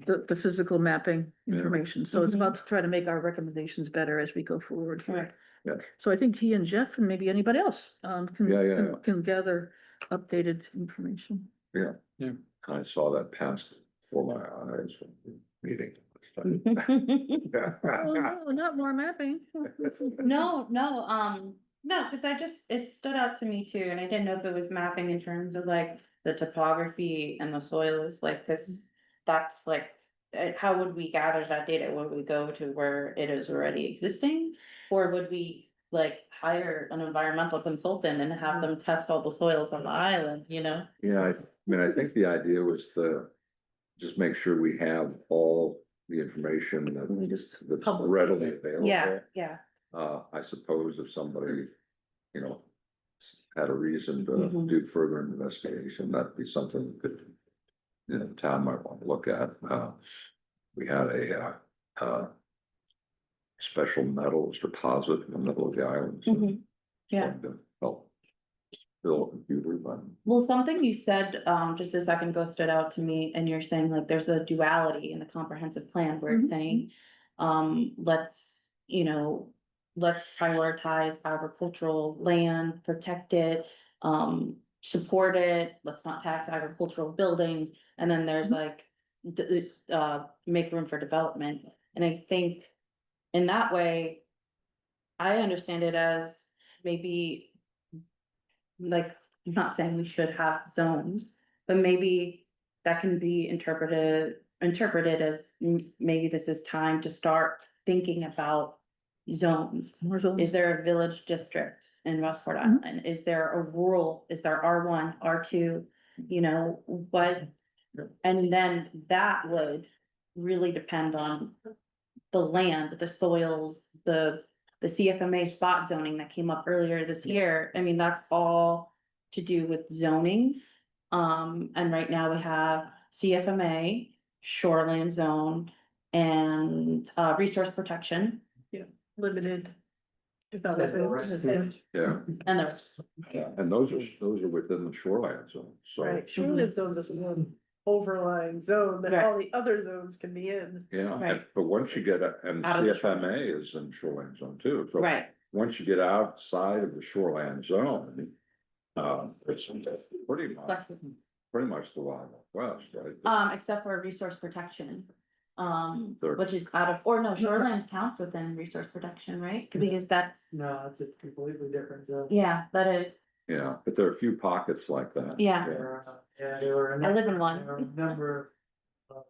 the physical mapping Yeah. information. So it's about to try to make our recommendations better as we go forward here. Right. Yeah. So I think he and Jeff and maybe anybody else, Yeah. can gather updated information. I saw that pass before my eyes when we were meeting. Oh, no, not more mapping. No, cause it stood out to me too, and I didn't know if it was mapping in terms of like the topography and the soils, like this. That's like, how would we gather that data? Would we go to where it is already existing? Or would we like hire an environmental consultant and have them test all the soils on the island, you know? Yeah, I mean, I think the idea was to just make sure we have all the information We just that's public. readily available. Yeah. I suppose if somebody, you know, had a reason to Mhm. do further investigation, that'd be something that could, you know, the town might want to look at. We had a special metals deposit in the middle of the island. So Yeah. trying to help build a computer, but Well, something you said, just a second ago stood out to me, and you're saying like there's a duality in the comprehensive plan where it's saying, let's, you know, let's prioritize agricultural land, protect it, support it, let's not tax agricultural buildings, and then there's like, make room for development, and I think in that way, I understand it as maybe like, I'm not saying we should have zones, but maybe that can be interpreted as maybe this is time to start thinking about zones. More zones. Is there a village district in Westport Mhm. Island? Is there a rural, is there R1, R2, you know, what? And then that would really depend on the land, the soils, the CFMA spot zoning that came up earlier this year. I mean, that's all to do with zoning. And right now we have CFMA, shoreline zone, and resource protection. Limited. yeah, And there's, and those are within the shoreline zone, so. Right, shoreline zones is one overlying zone that all the other zones can be in. Yeah, Right. but once you get, and Out of the CFMA is in shoreline zone too, so. right, Once you get outside of the shoreline zone, it's less, pretty much the Wild West, right? except for resource protection. There- Which is out of, or no, shoreline counts within resource protection, right? Because that's, No, it's a completely different zone. yeah, that is, Yeah, but there are a few pockets like that. Yeah. There were. I live in one. There were a number of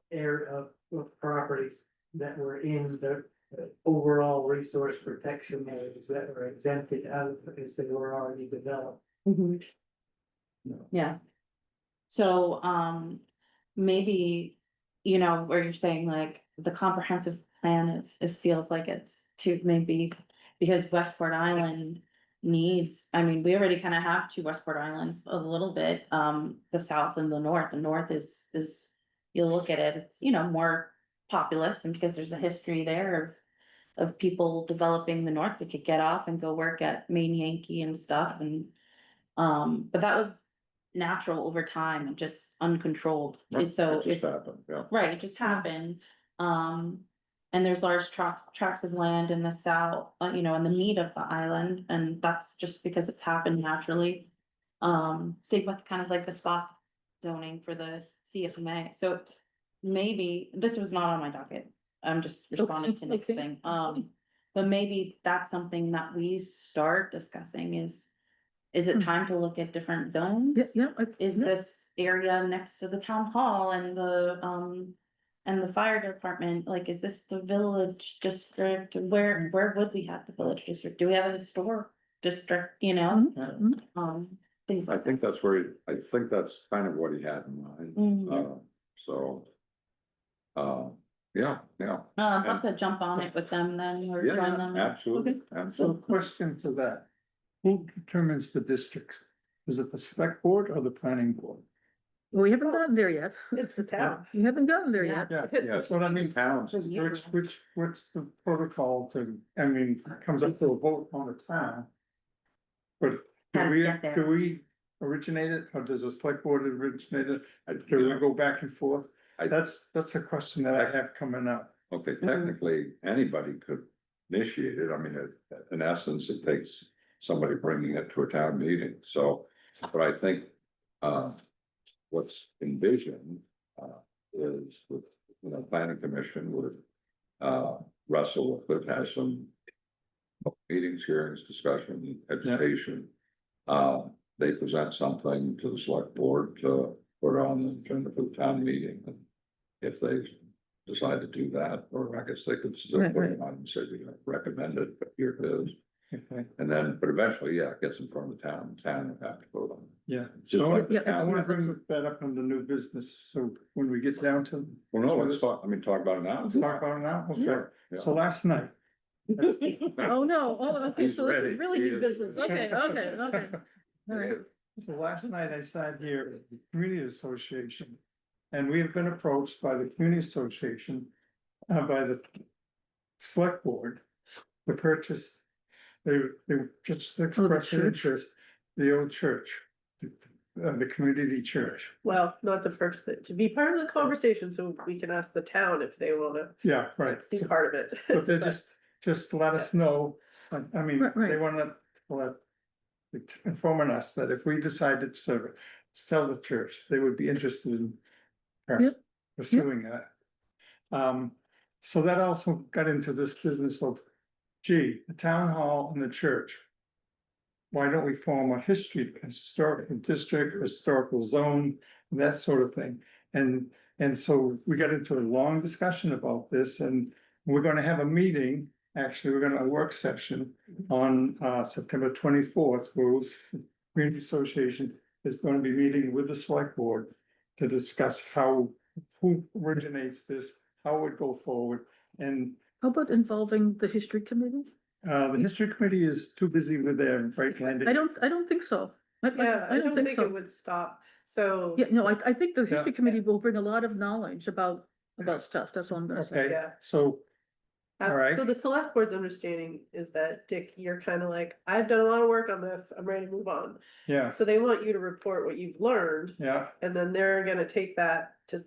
of properties that were in the overall resource protection areas that were exempted out because they were already developed. yeah. So, maybe, you know, where you're saying like the comprehensive plan is, it feels like it's to maybe. Because Westport Island needs, I mean, we already kind of have two Westport Islands a little bit, the south and the north. The north is, you'll look at it, it's, you know, more populous, and because there's a history there of people developing the north that could get off and go work at Maine Yankee and stuff, and but that was natural over time and just uncontrolled. And so It just happened, yeah. right, it just happened. And there's large tracts of land in the south, you know, in the meat of the island, and that's just because it's happened naturally. Same with kind of like the spot zoning for the CFMA, so maybe, this was not on my docket. I'm just responding to Nick's okay. thing, but maybe that's something that we start discussing is it Hmm. time to look at different zones? Yeah, Is yeah. this area next to the town hall and the fire department, like, is this the village district? Where would we have the village district? Do we have a historic district, you know? Mhm. Things I like that. think that's where, I think that's kind of what he had in mind, Mhm. so. Yeah, I'll have to jump on it with them then, or yeah, join them. absolutely, So absolutely. question to that, who determines the districts? Is it the select board or the planning board? Well, we haven't gotten there yet. It's the town. We haven't gotten there Yeah. yet. Yeah, that's what I mean. Towns, What's the protocol to, I mean, it comes up to a vote on the town. But How does it get there? do we originate it, or does the select board originate it? Do we go back and forth? That's a question that I have coming up. okay, technically, anybody could initiate it, I mean, in essence, it takes somebody bringing it to a town meeting, so. But I think, what's envisioned, is with, you know, planning commission would, wrestle with it, has some meetings, hearings, discussion, education. They present something to the select board to put on the agenda for the town meeting, and if they decide to do that, or I guess they could still Right, put right. it on and say, we don't recommend it, but here it is. Okay, And then, but eventually, yeah, it gets in front of the town will have to vote on it. yeah. Just So like the Yeah, I town. wanna bring that up under new business, so when we get down to. Well, no, let's talk, I mean, talk about it now. Let's talk about it now, okay, Yeah. so last night. Oh, no, oh, okay, He's so this ready. is really He new is business, okay. All right. So last night I sat here at the community association. And we have been approached by the community association, by the select board. To purchase, they just expressed an church? interest, the old church. The community church, Well, not to purchase it, to be part of the conversation, so we can ask the town if they wanna yeah, right. be part of it. But they just let us know, I mean, Right, right. they wanna let. Informing us that if we decide to sell the church, they would be interested in. perhaps Yep. Pursuing that. So that also got into this business of, gee, the town hall and the church. Why don't we form a historical district, historical zone, that sort of thing? And so we got into a long discussion about this, and we're gonna have a meeting. Actually, we're gonna have a work session on September 24th, where the Community Association is gonna be meeting with the select board. To discuss who originates this, how it would go forward, and How about involving the history committee? the history committee is too busy with their right landing. I don't think so. Yeah, I don't think it so. would stop, so. Yeah, no, I think the history Yeah. committee will bring a lot of knowledge about stuff, that's all I'm gonna say. Okay, Yeah. so, all right. So the select board's understanding is that, Dick, you're kind of like, I've done a lot of work on this, I'm ready to move on. Yeah, So they want you to report what you've learned, yeah, and then they're gonna take that to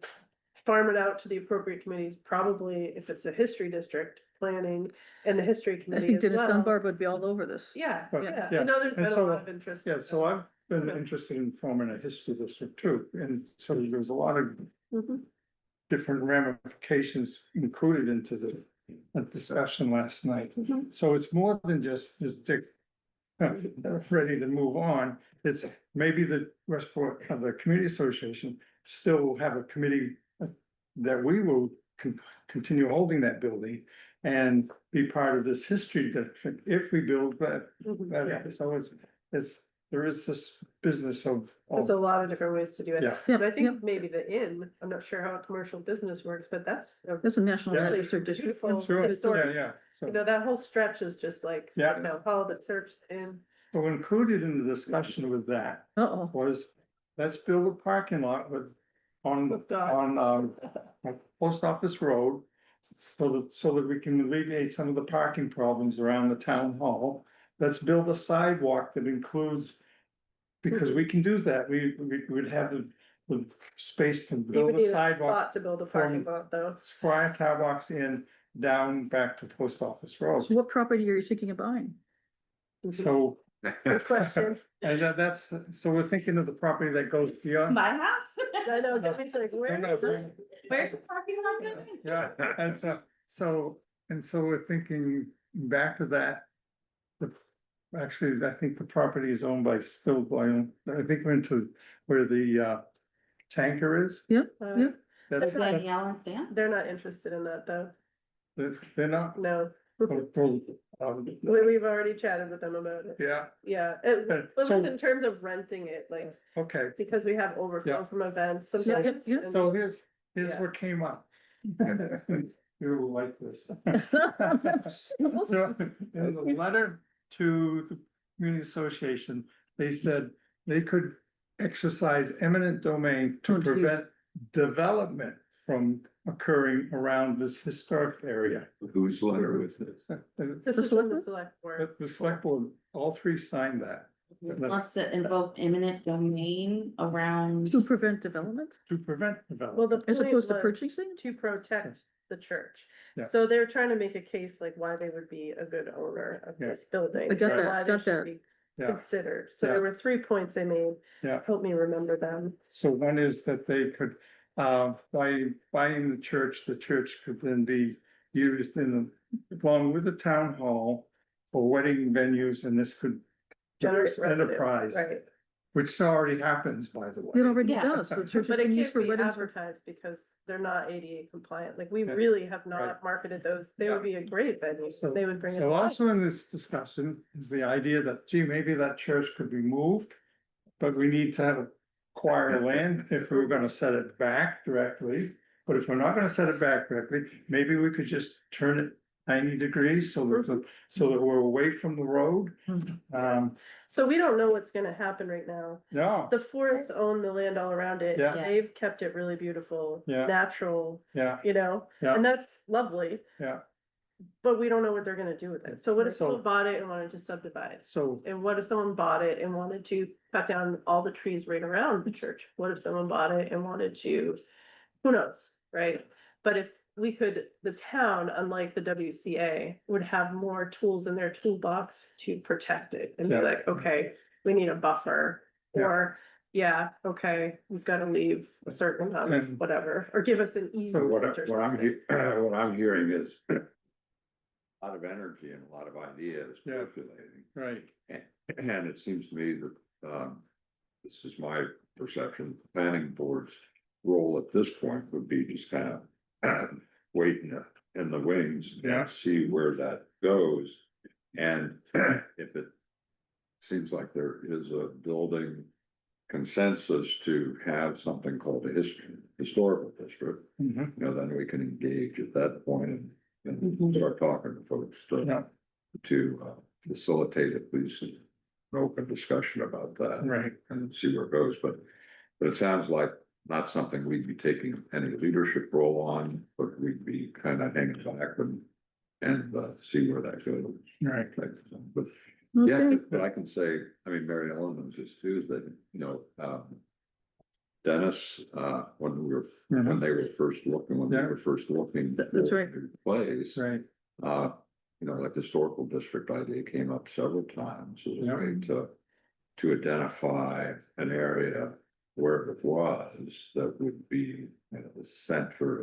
farm it out to the appropriate committees, probably if it's a history district, planning, and the history I committee think as Dennis well. Dunbar would be all over this. Yeah, But, yeah, yeah, I know there's and been a so- lot of interest. yeah, so I've been interested in forming a history district too, and so there's a lot of Mhm. different ramifications included into the discussion last night. Mhm. So it's more than just Dick ready to move on. It's maybe the Westport, the community association still will have a committee that we will continue holding that building and be part of this history district if we build that. Mhm. So there is this business of. There's a lot of different ways to do it. Yeah, Yeah, And I yeah, think maybe the inn, I'm not sure how a commercial business works, but that's a that's a national Yeah. register district. beautiful sure, yeah, historic, yeah. So. you know, that whole stretch is just like, Yeah. the town hall, the church, and. So included in the discussion with that Uh-oh, was, let's build a parking lot on Oh, God. Post Office Road. So that we can alleviate some of the parking problems around the town hall. Let's build a sidewalk that includes. Because we can do that, we would have the space to You build would a need a sidewalk, spot to build a parking lot, though. square car walks in, down back to Post Office Road. So what property are you thinking of buying? So, Good question. and that's, so we're thinking of the property that goes beyond. My house? I know, Debbie's like, where No, is no, it? Where's the parking lot going? Yeah, and so we're thinking back to that. The, actually, I think the property is owned by I think we're into where the tanker is. Uh, Yeah. That's, Is that Allen Stamp? They're not interested in that though, they're not. no. um, We've already chatted with them about it. Yeah, Yeah, it was so, in terms of renting it, like, okay, because we have overflow Yeah. from events Yeah, sometimes. yeah. and- so here's Yeah. what came up. You will like this. So in the letter to the community association, they said they could exercise eminent domain to Oh, geez. prevent development from occurring around this historic area. Whose letter was this? This The is from the selectmen? select board. The select board, all three signed that Wants to invoke eminent domain around. To prevent development to prevent Well, development. the as point opposed to was purchasing? to protect the church. Yeah. So they're trying to make a case like why they would be a good owner of Yeah. this building. I got and that, why they got should that. be Yeah, Considered, so Yeah. there were 3 points they made. Yeah. Help me remember them. so one is that they could, by buying the church could then be used along with the town hall for wedding venues, and this could Generate revenue, enterprise, right, which already happens, by the way. It already Yeah. does. The church but has it been used can't for be weddings. advertised because they're not ADA compliant, like, we Yeah. really have Right. not marketed those, they Yeah. would be a great venue, So- they would bring it. So to life. also in this discussion is the idea that, gee, maybe that church could be moved. But we need to acquire land if we were gonna set it back directly. But if we're not gonna set it back directly, maybe we could just turn it 90 degrees so that we're away from the road. So we don't know what's gonna happen right now. No, The forests own the land all around it. Yeah. They've kept it really beautiful, Yeah. natural, yeah, you know, Yeah. and that's lovely. yeah, But we don't know what they're gonna do with it. So what if So- someone bought it and wanted to subdivide? so, And what if someone bought it and wanted to cut down all the trees right around the church? What if someone bought it and wanted to, who knows, right? But if we could, the town, unlike the WCA, would have more tools in their toolbox to protect it and be Yeah. like, okay, we need a buffer. Yeah. Or, yeah, okay, we've gotta leave a certain amount of And- whatever, or give us an So easement what or I'm, something. what I'm hearing is a lot of energy and a lot of ideas Yeah. circulating. right, And it seems to me that, this is my perception, the planning board's role at this point would be just kind of waiting in the wings Yeah. and see where that goes. And if it seems like there is a building consensus to have something called a historical district, mhm, then we can engage at that point and Mhm. start talking to folks yeah, to facilitate at least an open discussion about that. right. And see where it goes, but it sounds like not something we'd be taking any leadership role on, but we'd be kind of hanging back and see where that goes. Right. But yeah, Okay, but I can say, I mean, Mary Ellen knows this too, is that, Dennis, when Mhm, they were first looking, when they Yeah. were first looking. That's for right. a new Place, right, like the historical district idea came up several times as a Yeah. way to identify an area where it was that would be the center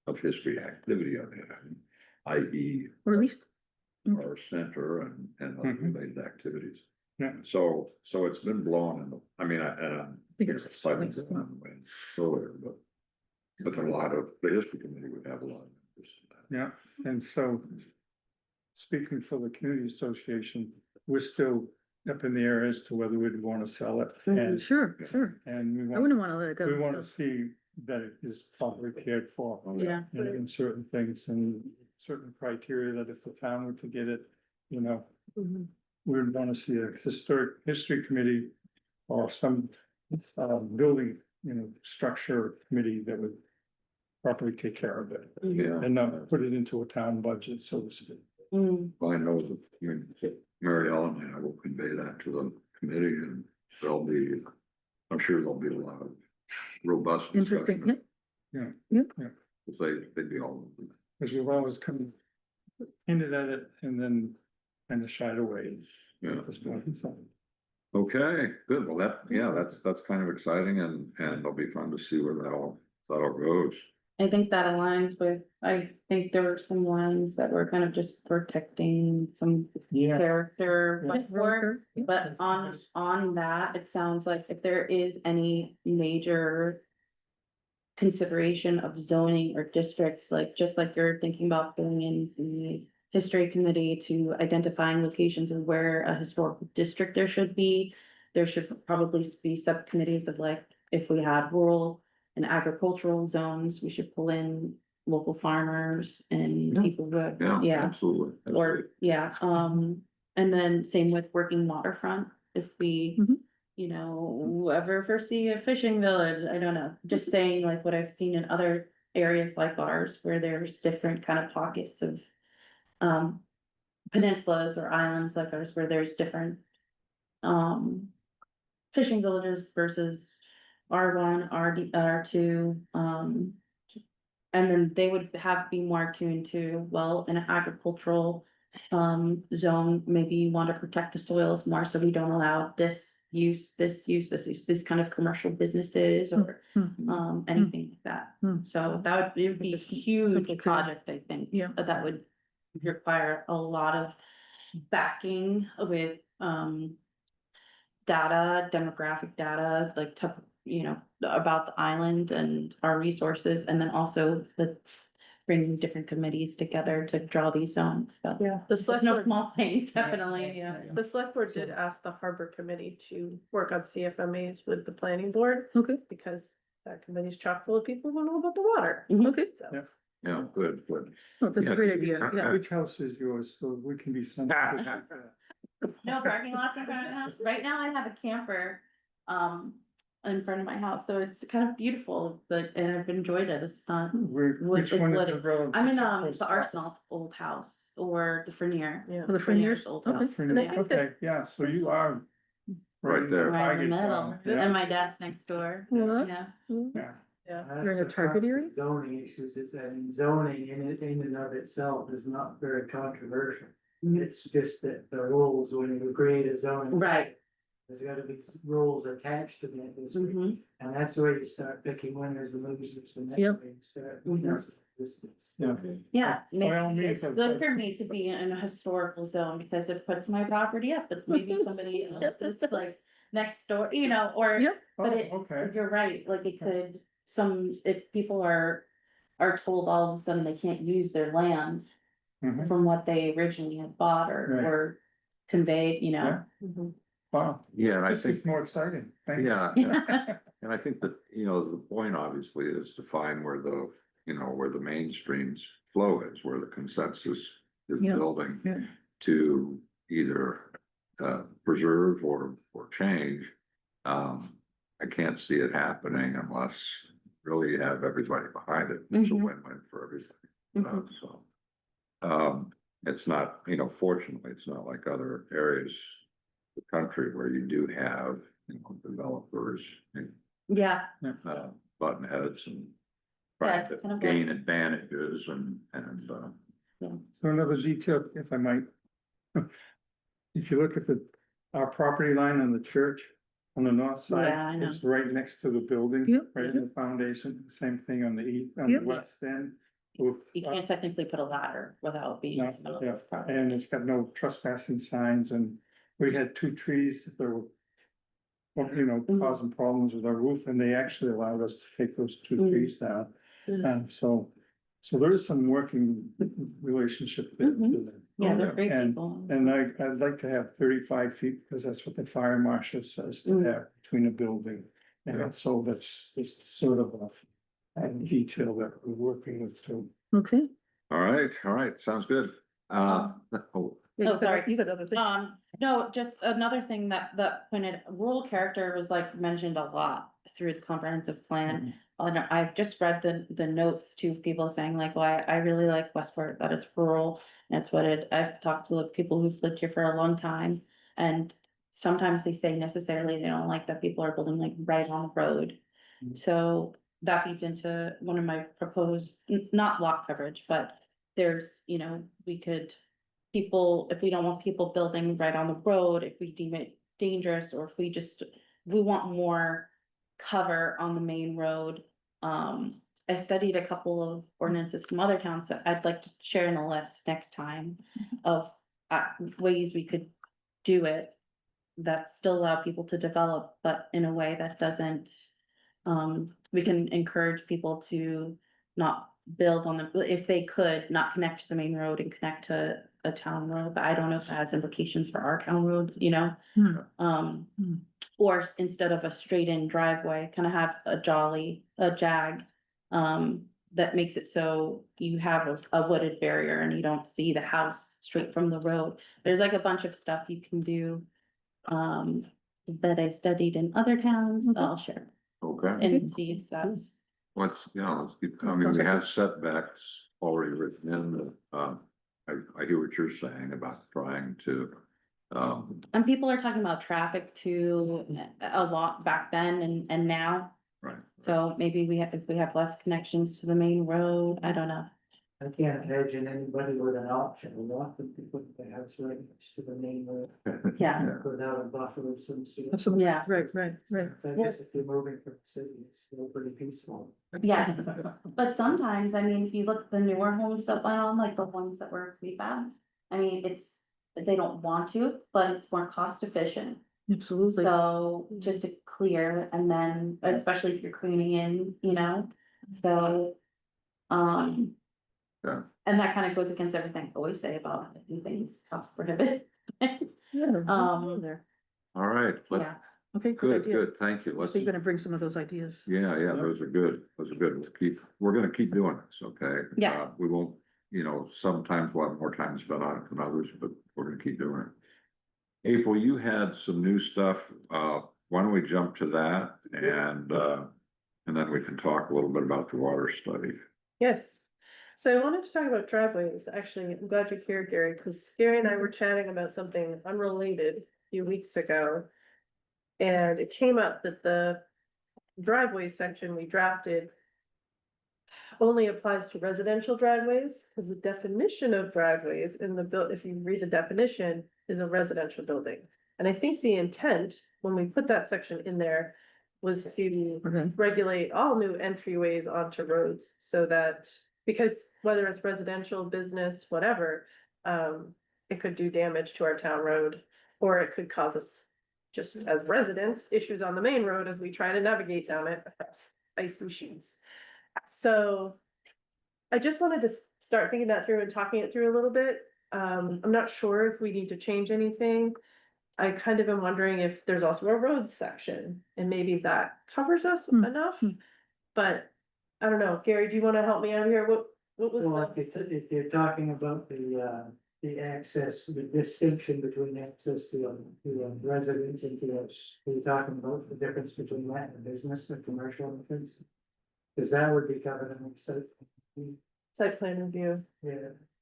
of history activity on it, i.e. or at least, our center and other Mhm. related activities. Yeah. So it's been blown in the, I mean, I'm think it's- slightly earlier, but a lot of, the history committee would have a lot of interest in that. yeah, and so. Speaking for the community association, we're still up in the air as to whether we'd wanna sell it, and, sure, sure. and we I want, wouldn't wanna let it go. we wanna see that it is properly cared for. Oh, Yeah. In certain things and certain criteria that if the town were to get it, Mhm. we would wanna see a history committee. Or some, building, structure committee that would properly take care of it. Yeah. And not put it into a town budget, so to speak. Mm, Well, I know that, Mary Ellen and I will convey that to the committee and I'm sure there'll be a lot of robust Interesting, discussion. yeah. Yeah. Cause they'd be all over that. Because we've always come, hinted at it and then kind of shied away. Yeah. At this point, so. Okay, good. Well, that's kind of exciting and it'll be fun to see where that all goes. I think that aligns with, I think there were some lines that were kind of just protecting some Yeah. character. Yeah. Westport. But on that, it sounds like if there is any major consideration of zoning or districts, like, just like you're thinking about going in the history committee to identifying locations of where a historical district there should be, there should probably be subcommittees of, like, if we had rural and agricultural zones, we should pull in local farmers and Yeah. people who, Yeah, absolutely. or, and then same with working waterfront, if we, Mhm. you know, ever foresee a fishing village, I don't know, just saying like what I've seen in other areas like ours, where there's different kind of pockets of peninsulas or islands like ours, where there's different fishing villages versus R1, R2, and then they would have be more tuned to, well, in an agricultural zone, maybe you want to protect the soils more, so we don't allow this use, this kind of commercial businesses or anything like that. Hmm. So it would be a huge Complicated. project, I think. Yeah. That would require a lot of backing with data, demographic data, like about the island and our resources, and then also bringing different committees together to draw these zones, but Yeah, the it's select no board, small thing, definitely, yeah. the select board did ask the harbor committee to work on CFMAs with the planning board, Okay, because that committee's chock full of people who know about the water, okay, so. Yeah. Yeah, good. oh, that's Yeah. a great idea, yeah. Which house is yours, so we can be sent? No parking lots in front of the house. Right now I have a camper, in front of my house, so it's kind of beautiful, but, and I've enjoyed it. It's not. Which it's one is lit- it relative? I'm in, to the Arsenal old house or the Frenier. Yeah. Oh, the Freniers? Old Okay. house. And I think that- Okay, yeah, so you are. Right there. Right in the target middle, zone, yeah. and my dad's next door, What? yeah. Yeah, Yeah, You're in a target area? Zoning issues, is that zoning in and of itself is not very controversial. It's just that the rules, when you create a zoning. Right. There's gotta be rules attached to that, Mhm. and that's where you start picking winners and losers, and that's Yep. where you start. Mhm. Distance. yeah. Yeah, Well, me, it's good for me to be in a historical zone because it puts my property up, but maybe somebody else is like next door, or. Yep. But Oh, okay. you're right, like it could, if people are told all of a sudden they can't use their land Mhm. from what they originally had bought Right. or conveyed, Yeah. mhm. Wow. Yeah, and I This think, is more exciting. Thank you. yeah, Yeah. and I think that, the point obviously is to find where where the mainstream's flow is, where the consensus is Yeah. building. Yeah. To either preserve or change. I can't see it happening unless really you have everybody behind it. It's a Mhm. win-win for everybody. Mhm. So. It's not, fortunately, it's not like other areas of the country where you do have, developers and Yeah, button heads and Yeah, trying it's to kind of gain advantages and. So another detail, if I might. If you look at our property line on the church, on the north Yeah, I side, know. it's right next to the building, Yep, right in the foundation, same thing on the on Yep. the west end. With, you can't technically put a ladder without being No, on someone yeah, else's property. and it's got no trespassing signs, and we had 2 trees that were. Well, Mhm. causing problems with our roof, and they actually allowed us to take those 2 Mhm. trees down. Mhm. So there is some working relationship there. Mhm. Yeah, they're great And- people. And I'd like to have 35 feet, because that's what the fire marshal says to Mm. have between a building. Yeah. And so it's sort of a detail that we're working with too. Okay. All right, sounds good. Oh, Yeah, you got- sorry. You got other things. No, just another thing that pointed, rural character was like mentioned a lot through the comprehensive plan. And I've just read the notes too, of people saying like, well, I really like Westport, that it's rural. That's what I've talked to the people who've lived here for a long time. And sometimes they say necessarily they don't like that people are building like right on the road. Mhm. So that feeds into one of my proposed, not lot coverage, but there's, you know, we could. People, if we don't want people building right on the road, if we deem it dangerous, or if we want more cover on the main road. I studied a couple of ordinances from other towns, so I'd like to share in a list next time of ways we could do it. That still allow people to develop, but in a way that doesn't, we can encourage people to not build on the, if they could, not connect to the main road and connect to a town road, but I don't know if that has implications for our town roads, you know? Hmm. Um, or instead of a straight in driveway, kind of have a jag. That makes it so you have a wooded barrier and you don't see the house straight from the road. There's like a bunch of stuff you can do. That I studied in other towns, Mhm. I'll share Okay, and see if that's, let's keep, I mean, we have setbacks already written in, I hear what you're saying about trying to. and people are talking about traffic too, a lot back then and now. Right. So maybe if we have less connections to the main road, I don't know. I can't imagine anybody with an option, a lot of people put the house right next to the main road Yeah. without a buffer of some sort. Absolutely, Yeah. right. So I guess if you're moving from the city, it's still pretty peaceful. Yes, but sometimes, I mean, if you look at the newer homes that went on, like the ones that were prefab, I mean, they don't want to, but it's more cost efficient. Absolutely. So just to clear, and then especially if you're cleaning in, you know, so. Yeah. And that kind of goes against everything I always say about making things cost prohibitive. Yeah. Um, All right, Yeah, Okay, good, idea. good, thank you, So let's, you're gonna bring some of those ideas. yeah, those are good, we're gonna keep doing this, okay? Yeah. We won't, sometimes we'll have more time to spend on it than others, but we're gonna keep doing it. April, you had some new stuff, why don't we jump to that, and then we can talk a little bit about the water study. Yes, so I wanted to talk about driveways, actually, I'm glad you're here, Gary, because Gary and I were chatting about something unrelated a few weeks ago. And it came up that the driveway section we drafted only applies to residential driveways, because the definition of driveways in the if you read the definition, is a residential building. And I think the intent, when we put that section in there, was to Okay. regulate all new entryways onto roads, so that, because whether it's residential, business, whatever, it could do damage to our town road, or it could cause us, just as residents, issues on the main road as we try to navigate down it, icy sheets. So I just wanted to start thinking that through and talking it through a little bit. I'm not sure if we need to change anything. I kind of am wondering if there's also a road section and maybe that covers us enough. But I don't know, Gary, do you wanna help me out here? What was Well, the, if you're talking about the access, the distinction between access to residents and to us, are you talking about the difference between that and business or commercial entrance? Cause that would be covered in the site. site plan review? Yeah.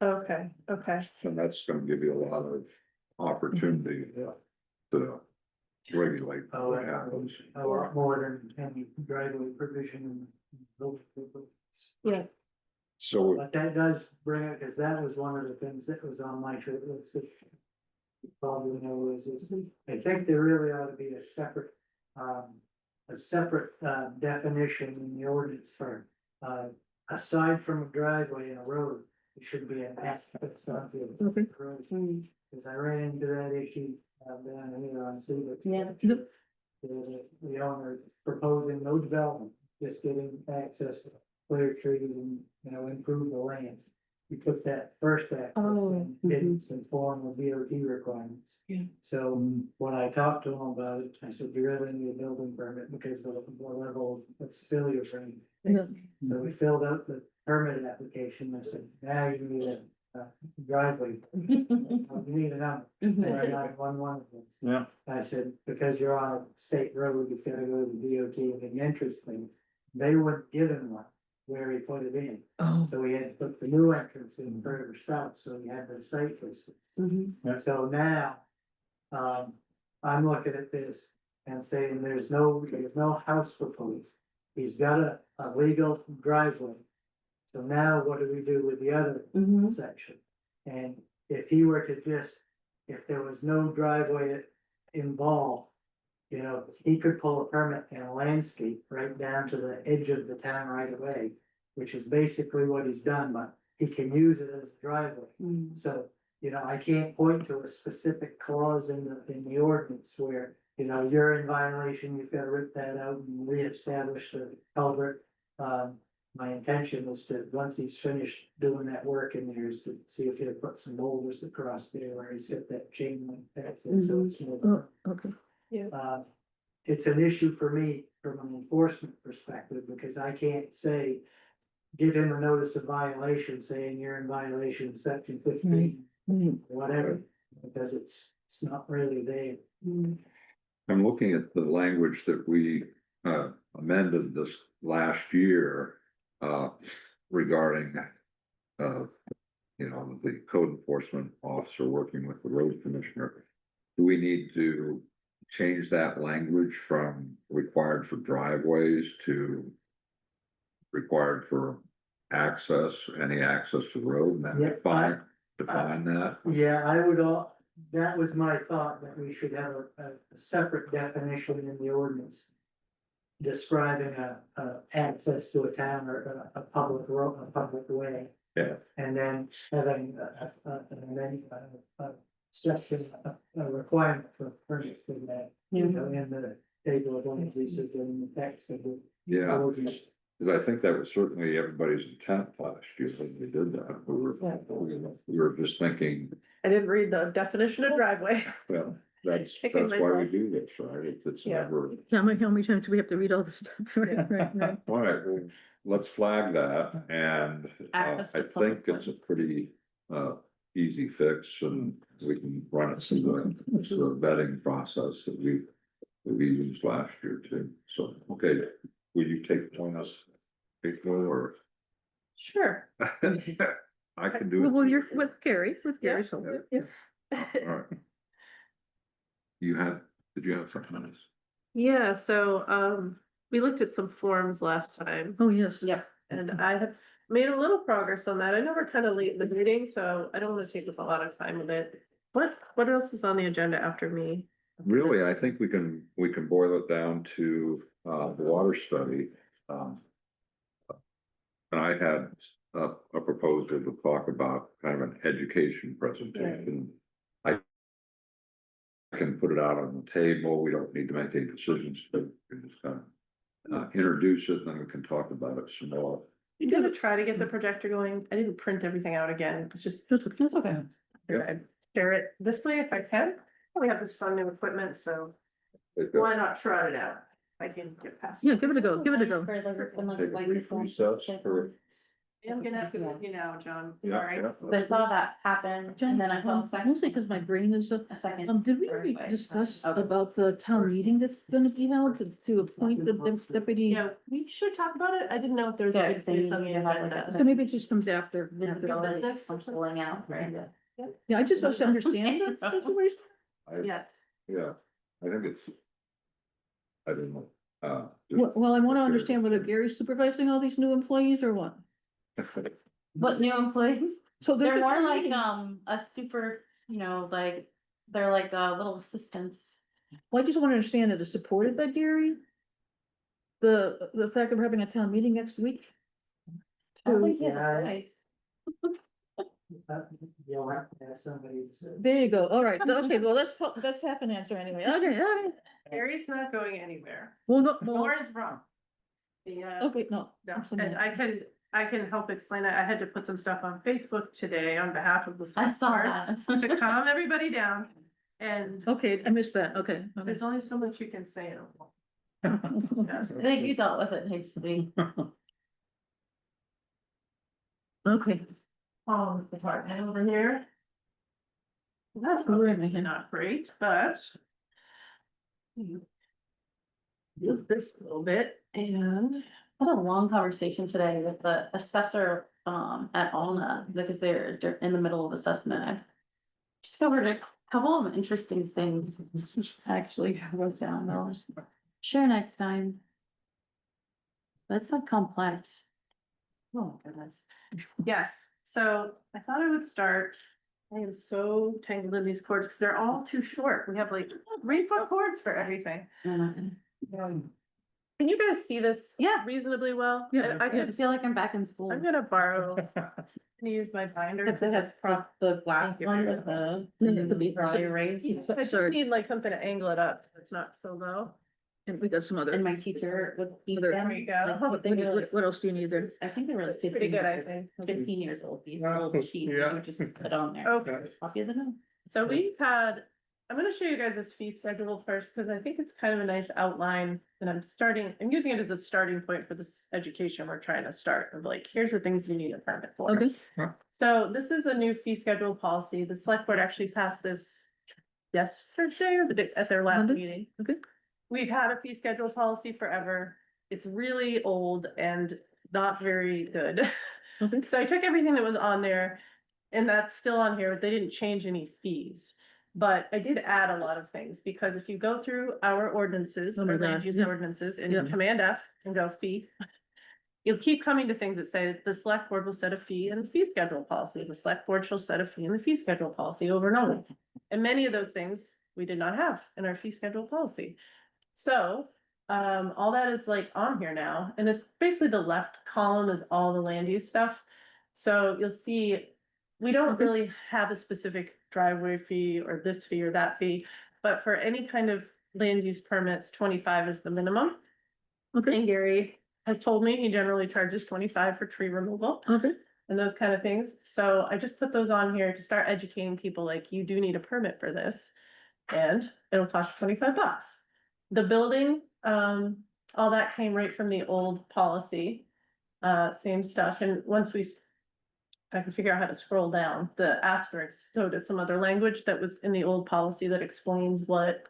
Okay, okay. And that's gonna give you a lot of opportunity to regulate what happens. A lot more than any driveway provision in those people. Yeah, So, But that does bring it, cause that was one of the things that was on my trip list. Which you probably know is, I think there really ought to be a separate definition in the ordinance for, aside from a driveway and a road. It should be an F, it's not the Okay. road. Cause I ran into that issue, down here on Cedar. Yeah. The owner proposing no development, just getting access to clear trees and, improve the land. You put that first access in, didn't conform with DOT requirements. Yeah. So when I talked to him about it, I said, you really need a building permit because of the level of failure frame. Yeah. So we filled out the permit application, I said, now you need a driveway. You need a number. And I got one of them. Yeah. I said, because you're on a state road, you've gotta go to the DOT and the entrance thing. They wouldn't give him one where he put it in. Oh. So he had to put the new entrance in further south, so he had the site distance. So now, I'm looking at this and saying there's no house proposed. He's got a legal driveway So now what do we do with the other Mhm. section? And if he were to just, if there was no driveway involved, you know, he could pull a permit and landscape right down to the edge of the town right away, which is basically what he's done, but he can use it as a driveway. Mm. So, you know, I can't point to a specific clause in the ordinance where, you know, you're in violation, you've got to rip that out and reestablish the culvert. My intention was to, once he's finished doing that work in there, is to see if he'll put some boulders across there where he's got that chain link fence. And so it's more, Oh, okay. it's an issue for me from an enforcement perspective, because I can't say, give him a notice of violation saying you're in violation of section 15, Mm. whatever, because it's not really there. I'm looking at the language that we amended this last year regarding you know, the code enforcement officer working with the road commissioner. Do we need to change that language from required for driveways to required for access, any access to the road, and then Yeah, define that? Yeah, that was my thought, that we should have a separate definition in the ordinance. Describing access to a town or a public road, a public way. Yeah. And then having a section, a requirement for permit for that. You know, in the table of uses in the text of the. Yeah. ordinance. Because I think that was certainly everybody's intent last year when we did that. We were just thinking, I didn't read the definition of driveway. well, that's Kicking why we myself. do this, right? If it's Yeah. never. How many times do we have to read all this stuff? Right, right. All right, well, let's flag that, and Access I to public think it's a pretty easy fix, and we can run it through the vetting process that we used last year too. So, okay, will you point us April or? Sure. I can do it. Well, you're with Gary, Yeah. so. All right. Did you have something else? Yeah, so, we looked at some forms last time Oh, yes. Yep. and I have made a little progress on that. I know we're kind of late in the meeting, so I don't want to take up a lot of time with it. What else is on the agenda after me? Really, I think we can boil it down to the water study. And I had a proposal to talk about kind of an education presentation. I can put it out on the table. We don't need to make any decisions, but we can just kind of introduce it, and then we can talk about it some more. I'm gonna try to get the projector going. I didn't print everything out again. It's just, That's okay. Yeah. I'd share it this way if I can. We have this fun new equipment, so why not try it out? I can get past. Yeah, give it a go, give it a go. For the- for the Take a brief microphone. recess for. I'm gonna have to let you know, John. Yeah, Sorry. yeah. But I saw that happen, and then I saw a second. Mostly because my brain is, A second. did we Sorry, wait. discuss Okay. about the town meeting that's gonna be held to appoint the deputy? Yeah, we should talk about it. I didn't know if there was Yeah, anything it's saying on the you have like agenda. So maybe it just comes after. I'm pulling out, right? Yeah, I just want to understand the situation. Yes. Yeah, I think it's. I don't know. Well, I want to understand whether Gary's supervising all these new employees or what. What new employees? So They're there's a more town like, meeting. a super, you know, like, they're like, little assistants. Well, I just want to understand that it's supported by Gary. The fact that we're having a town meeting next week. I think To- it's Yeah. nice. You'll have to ask somebody to say. There you go. All right. Okay, well, that's half an answer anyway. Okay, okay. Gary's not going anywhere. Well, no, Nor well, is Ron. The, okay, no. no, absolutely. and I can help explain it. I had to put some stuff on Facebook today on behalf of the. I select saw board that. To calm everybody down, and Okay, I missed that. Okay. Okay. there's only so much you can say in a whole. I think you dealt with it nicely. Okay. Department over here. That's Where am I obviously here? not great, but. Move this a little bit and. I had a long conversation today with the assessor, at Alna, because they're in the middle of assessment. I've discovered a couple of interesting things. I actually wrote down those. Sure, next time. That's like complex. Oh, goodness. Yes, so I thought I would start. I am so tangled in these cords because they're all too short. We have like 3-foot cords for everything. Can you guys see this? Yeah. Reasonably well? Yeah, I I could, feel like I'm back in school. I'm gonna borrow, and use my binder. If it has the glass Thank you. one with the dry erase. I just Sorry. need like something to angle it up, so it's not so low. And we got some other, And my teacher would be Other- them, There you go. like, what they were like- what else do you need there? I think they were like It's pretty 15 good, I years- think. 15 years old, these Yeah. little sheets, you Yeah. would just put on there. Okay, Copy of the note. so we've had, I'm gonna show you guys this fee schedule first, because I think it's kind of a nice outline. And I'm using it as a starting point for this education we're trying to start of like, here's the things you need a permit for. Okay, So this is a new fee schedule policy. The select board actually passed this yesterday or the day at their last Monday? meeting. Okay. We've had a fee schedule policy forever. It's really old and not very good. okay, So I took everything that was on there and that's still on here. They didn't change any fees. But I did add a lot of things because if you go through our ordinances, Oh my our land God, use yeah. ordinances and Yeah. Command F and go fee. You'll keep coming to things that say the select board will set a fee in the fee schedule policy. The select board shall set a fee in the fee schedule policy over and over. And many of those things we did not have in our fee schedule policy. So, all that is like on here now, and it's basically the left column is all the land use stuff. So you'll see, we don't Okay. really have a specific driveway fee or this fee or that fee. But for any kind of land use permits, 25 is the minimum. okay, And Gary has told me he generally charges 25 for tree removal okay, and those kind of things. So I just put those on here to start educating people, like you do need a permit for this. And it'll cost you $25. The building, all that came right from the old policy. Same stuff, and once if I can figure out how to scroll down, the asterisks go to some other language that was in the old policy that explains what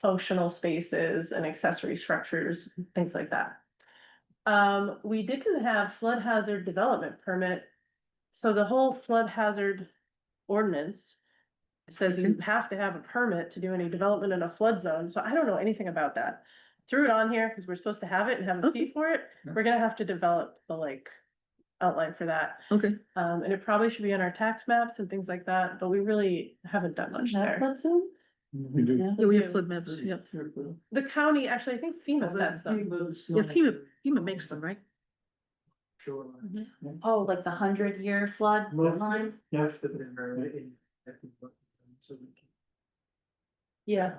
functional spaces and accessory structures, things like that. We didn't have flood hazard development permit. So the whole flood hazard ordinance says you have to have a permit to do any development in a flood zone. So I don't know anything about that. Threw it on here because we're supposed to have it and have a fee for it. Yeah. We're gonna have to develop the like outline for that. okay. And it probably should be on our tax maps and things like that, but we really haven't done much there. We do. Yeah, we have do. flood maps, yeah. The county, actually, I think FEMA sets them. Yeah, FEMA makes them, right? Sure. Oh, like the 100-year flood line? Most of them are in. So we can- Yeah.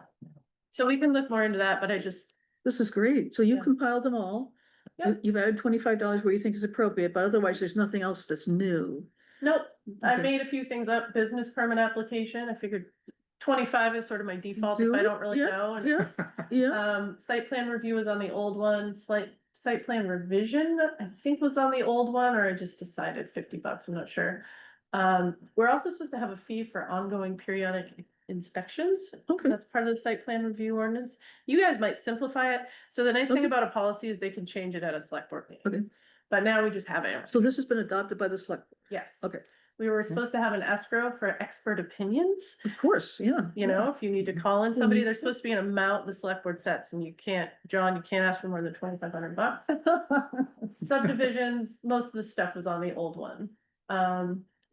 So we can look more into that, but I just, This is great. So you Yeah. compiled them all. Yeah. You've added $25 where you think is appropriate, but otherwise there's nothing else that's new. nope, I Okay. made a few things up, business permit application. I figured 25 is sort of my default if Do I it, don't really yeah, know. And Yeah, yeah, site plan review was on the old one, site plan revision, I think was on the old one, or I just decided $50, I'm not sure. We're also supposed to have a fee for ongoing periodic inspections. okay, That's part of the site plan review ordinance. You guys might simplify it. So the nice thing Okay. about a policy is they can change it at a select board meeting. Okay. But now we just have it. so this has been adopted by the select, Yes. Okay. We were supposed to have an escrow for expert opinions. of course, yeah. You know, if you need to call in somebody, there's supposed to be an amount the select board sets and you can't, John, you can't ask for more than $2,500. Subdivisions, most of the stuff was on the old one.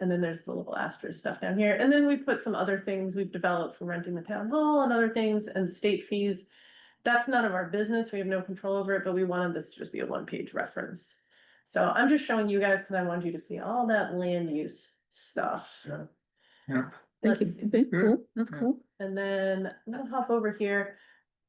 And then there's the little asterisk stuff down here. And then we put some other things we've developed for renting the town hall and other things and state fees. That's none of our business. We have no control over it, but we wanted this to just be a one-page reference. So I'm just showing you guys because I wanted you to see all that land use stuff. Yeah. Thank you. Let's see. Okay, cool, that's Yeah. cool. And then I'm gonna hop over here.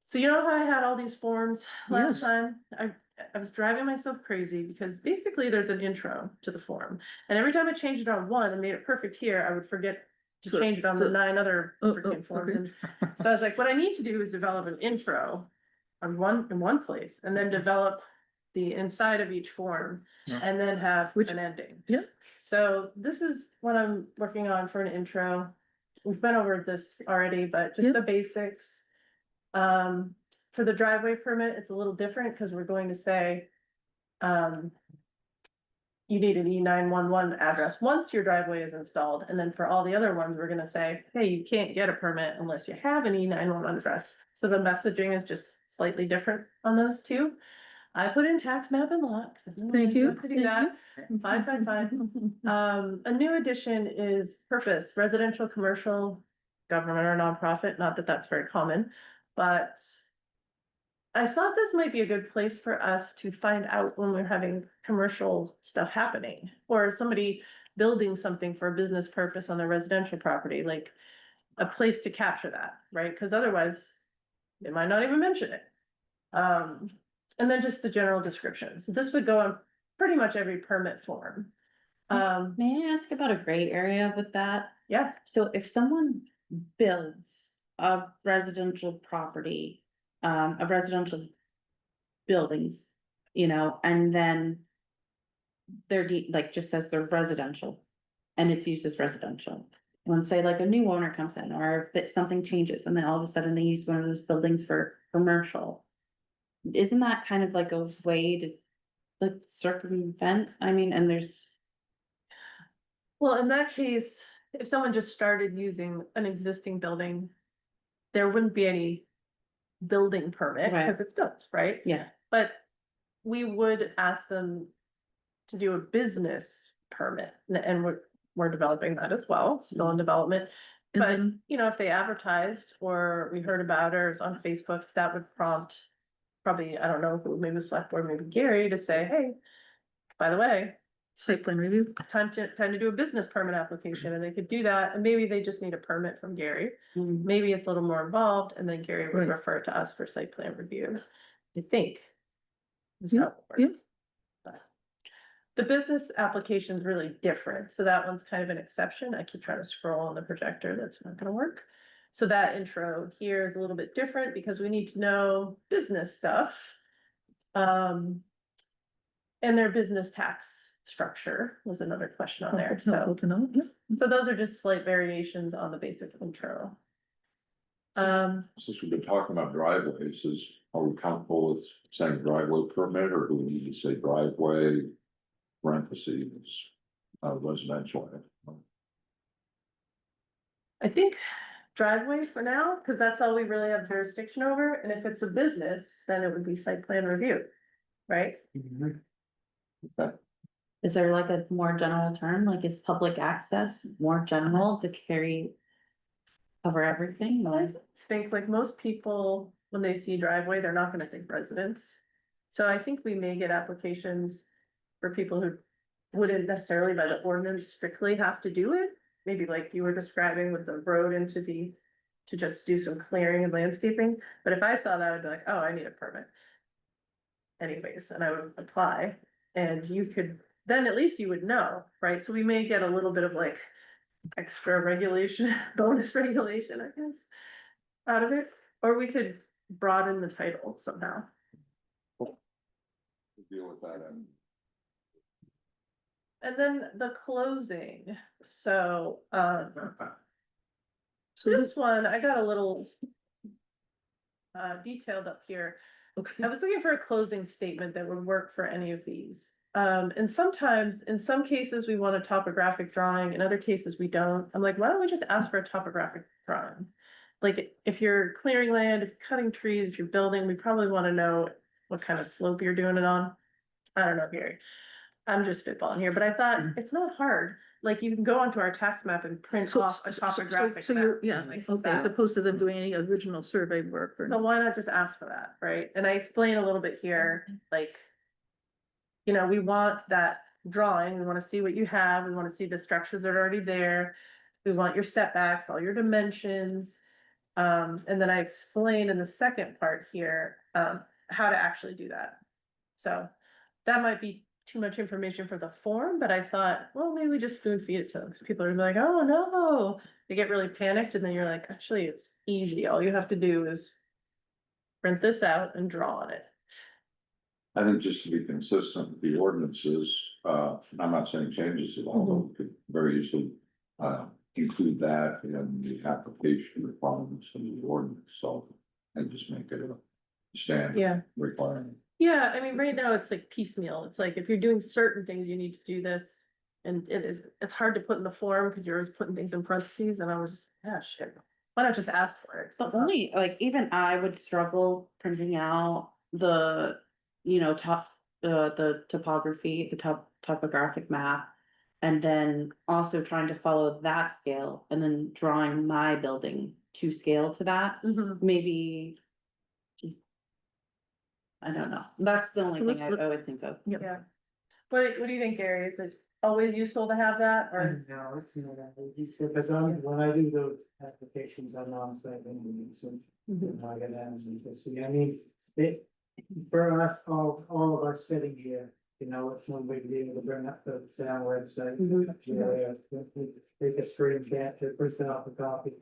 So you know how I had all these forms last Yes. time? I was driving myself crazy because basically there's an intro to the form. And every time I changed it on one and made it perfect here, I would forget to So- change it on the so- 9 other Oh, freaking forms. okay. And so I was like, what I need to do is develop an intro on in one place and then develop the inside of each form Yeah. and then have Which- an ending. yeah. So this is what I'm working on for an intro. We've been over this already, but just Yeah. the basics. For the driveway permit, it's a little different because we're going to say, you need an E911 address once your driveway is installed. And then for all the other ones, we're gonna say, hey, you can't get a permit unless you have an E911 address. So the messaging is just slightly different on those two. I put in tax map and lot. 'cause I Thank you. have to do that. Fine, fine, fine. A new addition is purpose, residential, commercial, government or nonprofit, not that that's very common, but. I thought this might be a good place for us to find out when we're having commercial stuff happening, or somebody building something for a business purpose on their residential property, like. A place to capture that, right? Cause otherwise, they might not even mention it. And then just the general description, so this would go on pretty much every permit form. May I ask about a gray area with that? Yeah, So if someone builds a residential property, of residential buildings, you know, and then they're like just says they're residential and it's used as residential. When say like a new owner comes in or if something changes and then all of a sudden they use one of those buildings for commercial. Isn't that kind of like a way to like circumvent? I mean, and there's, well, in that case, if someone just started using an existing building. There wouldn't be any building permit, Right. because it's built, right? yeah, But we would ask them to do a business permit, and we're developing that as well, still in development. And But, then, you know, if they advertised or we heard about it or it's on Facebook, that would prompt probably, I don't know, who, maybe the select board, maybe Gary, to say, hey, by the way, site plan review, time to do a business permit application, and they could do that, and maybe they just need a permit from Gary. Mhm. Maybe it's a little more involved, and then Gary would Right. refer to us for site plan review, I think. is Yeah, how it works. yeah. But the business application is really different, so that one's kind of an exception. I keep trying to scroll on the projector, that's not gonna work. So that intro here is a little bit different because we need to know business stuff. And their business tax structure was another question on there, Helpful so. to know, yeah. So those are just slight variations on the basic intro. Since we've been talking about driveways, are we comfortable with saying driveway permit, or do we need to say driveway? Parentheses, residential. I think driveway for now, because that's all we really have jurisdiction over, and if it's a business, then it would be site plan review, right? Is there like a more general term, like is public access more general to carry? Cover everything, I like, think like most people, when they see driveway, they're not gonna think residence. So I think we may get applications for people who wouldn't necessarily by the ordinance strictly have to do it. Maybe like you were describing with the road into to just do some clearing and landscaping, but if I saw that, I'd be like, oh, I need a permit. Anyways, and I would apply, and you could, then at least you would know, right? So we may get a little bit of like extra regulation, bonus regulation, I guess, out of it, or we could broaden the title somehow. Deal with that. And then the closing, so, So this one, I got a little detailed up here. okay. I was looking for a closing statement that would work for any of these. And sometimes, in some cases, we want a topographic drawing, in other cases, we don't. I'm like, why don't we just ask for a topographic drawing? Like, if you're clearing land, if you're cutting trees, if you're building, we probably wanna know what kind of slope you're doing it on. I don't know, Gary. I'm just spitballing here, but I thought, it's not hard. Like, you can go onto our tax map and print So, off a topographic so map. you're, yeah, like okay, as that. opposed to them doing any original survey work or. So why not just ask for that, right? And I explain a little bit here, like. You know, we want that drawing, we wanna see what you have, we wanna see the structures that are already there. We want your setbacks, all your dimensions. And then I explain in the second part here, how to actually do that. So that might be too much information for the form, but I thought, well, maybe we just spoon feed it to them, because people are gonna be like, oh, no. They get really panicked, and then you're like, actually, it's easy, all you have to do is. Print this out and draw on it. I think just to be consistent with the ordinances, I'm not saying changes at all, but we could very easily. Include that in the application requirements of the ordinance, so, and just make it a standard Yeah. requirement. Yeah, I mean, right now it's like piecemeal. It's like if you're doing certain things, you need to do this. And it's hard to put in the form because you're always putting things in parentheses, and I was just, yeah, shit. Why not just ask for it? but only, like, even I would struggle printing out the the topography, the topographic map. And then also trying to follow that scale and then drawing my building to scale to that, Mhm. maybe. I don't know, that's the only Let's thing I look- I would think of. Yeah. What do you think, Gary? Is it always useful to have that or? No, it's, because when I do those applications, I'm on site anyway, so. I get answers to see, I mean, for us, all of us sitting here, it's no big deal to bring up the town website. Take a screen capture, print it off a copy.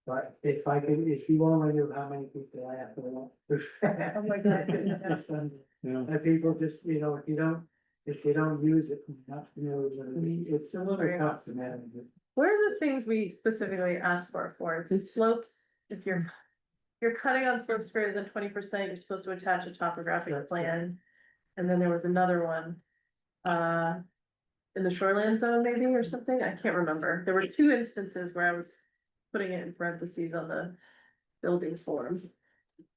But if you only knew how many people I have to want. Oh my God. Yeah. And people just, if you don't use it, it's a little tough to manage it. What are the things we specifically ask for? It's slopes, if you're cutting on slopes greater than 20%, you're supposed to attach a topographic That's plan. And then there was another one. In the shoreline zone maybe or something, I can't remember. There were two instances where I was putting it in parentheses on the building form.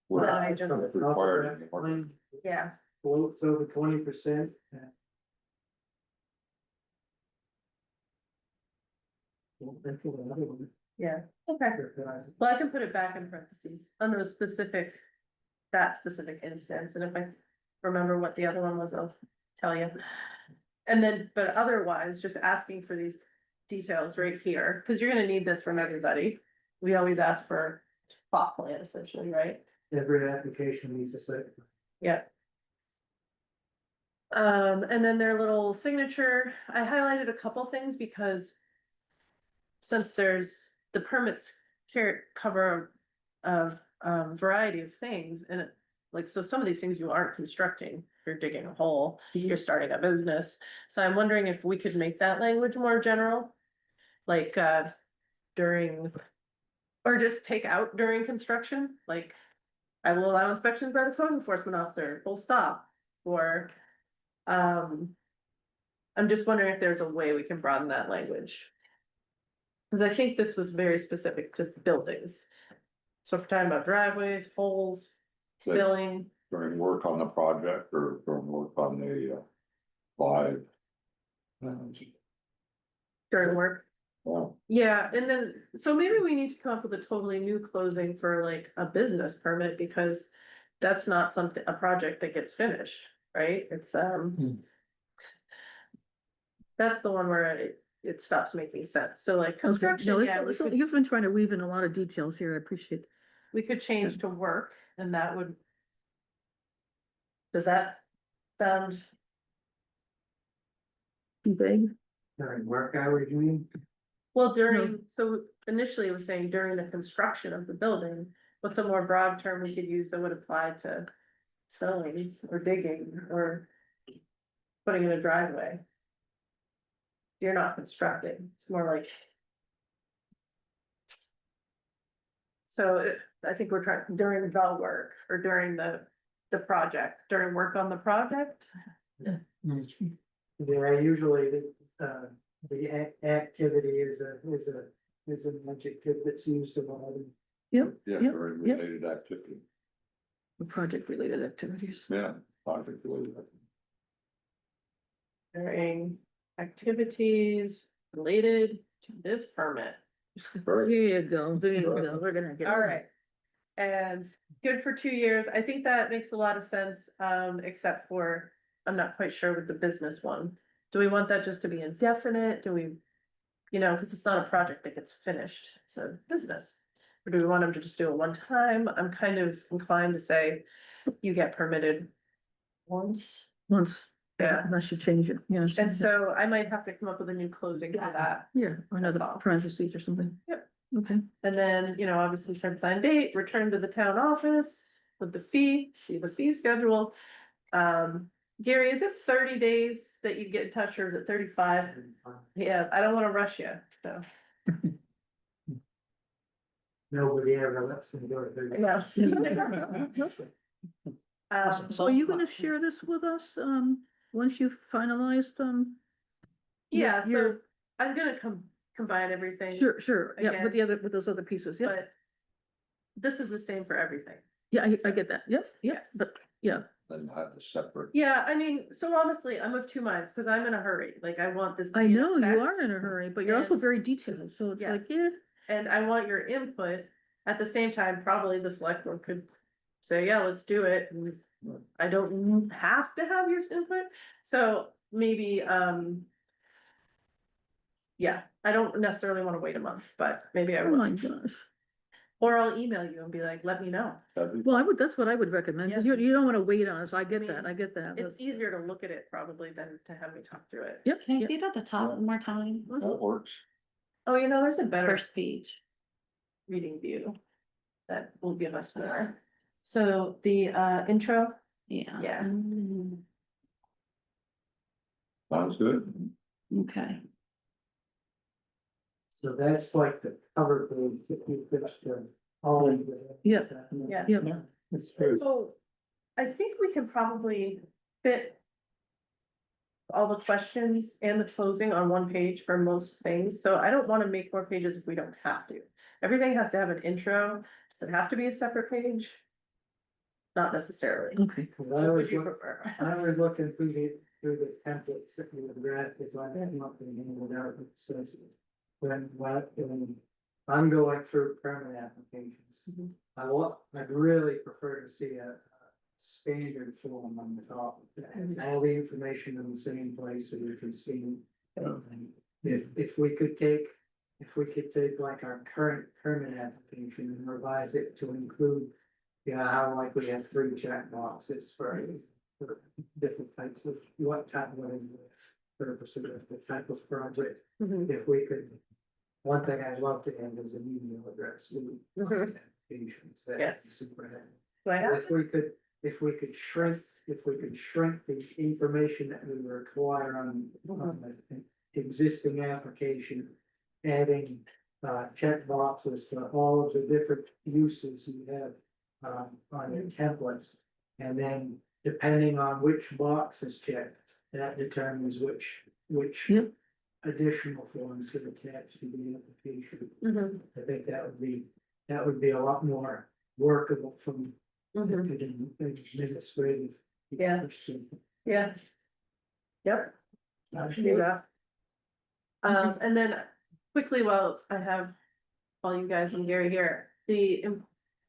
Well, That I just, required anymore. yeah, Floats over 20%. yeah, okay. Well, I can put it back in parentheses on those specific, that specific instance, and if I remember what the other one was, I'll tell you. And then, but otherwise, just asking for these details right here, because you're gonna need this from everybody. We always ask for plot plan essentially, right? Every application needs a site. Yeah. And then their little signature, I highlighted a couple things because. Since there's, the permits cover a variety of things and like, so some of these things you aren't constructing, you're digging a hole, you're starting a business. So I'm wondering if we could make that language more general. Like during, or just take out during construction, like. I will allow inspections by the code enforcement officer, full stop, or. I'm just wondering if there's a way we can broaden that language. Cause I think this was very specific to buildings. So if we're talking about driveways, holes, Like filling, During work on the project or during work on the live. during work. Well, Yeah, and then, so maybe we need to come up with a totally new closing for like a business permit, because. That's not something, a project that gets finished, right? It's That's the one where it stops making sense, so like Okay, construction, no, yeah, you've been trying to weave in a lot of details here, I appreciate. we could change to work, and that would. Does that sound? Too vague. During work hours, you mean? Well, during, so initially it was saying during the construction of the building, what's a more broad term we could use that would apply to filling or digging or putting in a driveway? You're not constructing, it's more like. So I think we're trying during the work or during the project, during work on the project. Yeah, usually the activity is an adjective that's used a lot. yeah, Yep, very yep. related activity. Project related activities. Yeah, project related. During activities related to this permit. There you go, there you go, we're gonna get. All right. And good for 2 years. I think that makes a lot of sense, except for, I'm not quite sure with the business one. Do we want that just to be indefinite? Do we? Cause it's not a project that gets finished, it's a business. Or do we want them to just do it one time? I'm kind of inclined to say you get permitted once. Once, Yeah. unless you change it, yeah. And so I might have to come up with a new closing for that. Yeah, or another That's all. parentheses or something. Yep. Okay, And then, obviously term sign date, return to the town office with the fee, see the fee schedule. Gary, is it 30 days that you get in touch, or is it 35? Yeah, I don't wanna rush you, so. Nobody ever lets them go to their. No. so are you gonna share this with us, once you've finalized, Yeah, so your- I'm gonna combine everything. Sure, yeah, Again. with with those other pieces, yeah, But this is the same for everything. yeah, I get that, yep, Yes. but, yeah, than have a separate. Yeah, I mean, so honestly, I'm of two minds, cause I'm in a hurry, like I want this. to I be in know you effect, are in a hurry, but you're also and- very detailed, so it's Yeah. like, yeah. And I want your input, at the same time, probably the select board could say, yeah, let's do it, and I don't have to have your input, so maybe, yeah, I don't necessarily wanna wait a month, but maybe I Oh my will, gosh. or I'll email you and be like, let me know. Well, that's what I would recommend, cause Yeah. you don't wanna wait on us. I get I that, mean, I get that. It's but- easier to look at it probably than to have me talk through it. Yep. Can I yep. see it at the top one more time? That works. Oh, you know, there's a better First page. reading view that will give us more. So the intro, Yeah. Yeah. Sounds good. Okay. So that's like the cover page, if you put all in. Yeah. Yeah. Yep. It's good. so I think we can probably fit all the questions and the closing on one page for most things, so I don't wanna make more pages if we don't have to. Everything has to have an intro, does it have to be a separate page? Not necessarily. Okay. Cause I What would always you look, prefer? I was looking through the templates that you would read, if I come up and handed out, it says. When I'm going through permit applications, Mhm. I'd really prefer to see a standard form on the top. That has all the information in the same place so you can see. everything. If we could take like our current permit application and revise it to include. How like we have 3 check boxes for different types of, what is the purpose of this, the type of project, Mhm. if we could. One thing I'd love to have is an email address. Mhm. Applications, that's Yes. super handy. Do I have If we could shrink the information that we require on an existing application. Adding check boxes for all of the different uses you have on your templates. And then depending on which box is checked, that determines which Yep. additional forms get attached to the application. Mhm. I think that would be a lot more workable from Mhm. the administrative. Yeah. perspective. Yeah. Yep. I should do that. And then quickly, while I have all you guys and Gary here,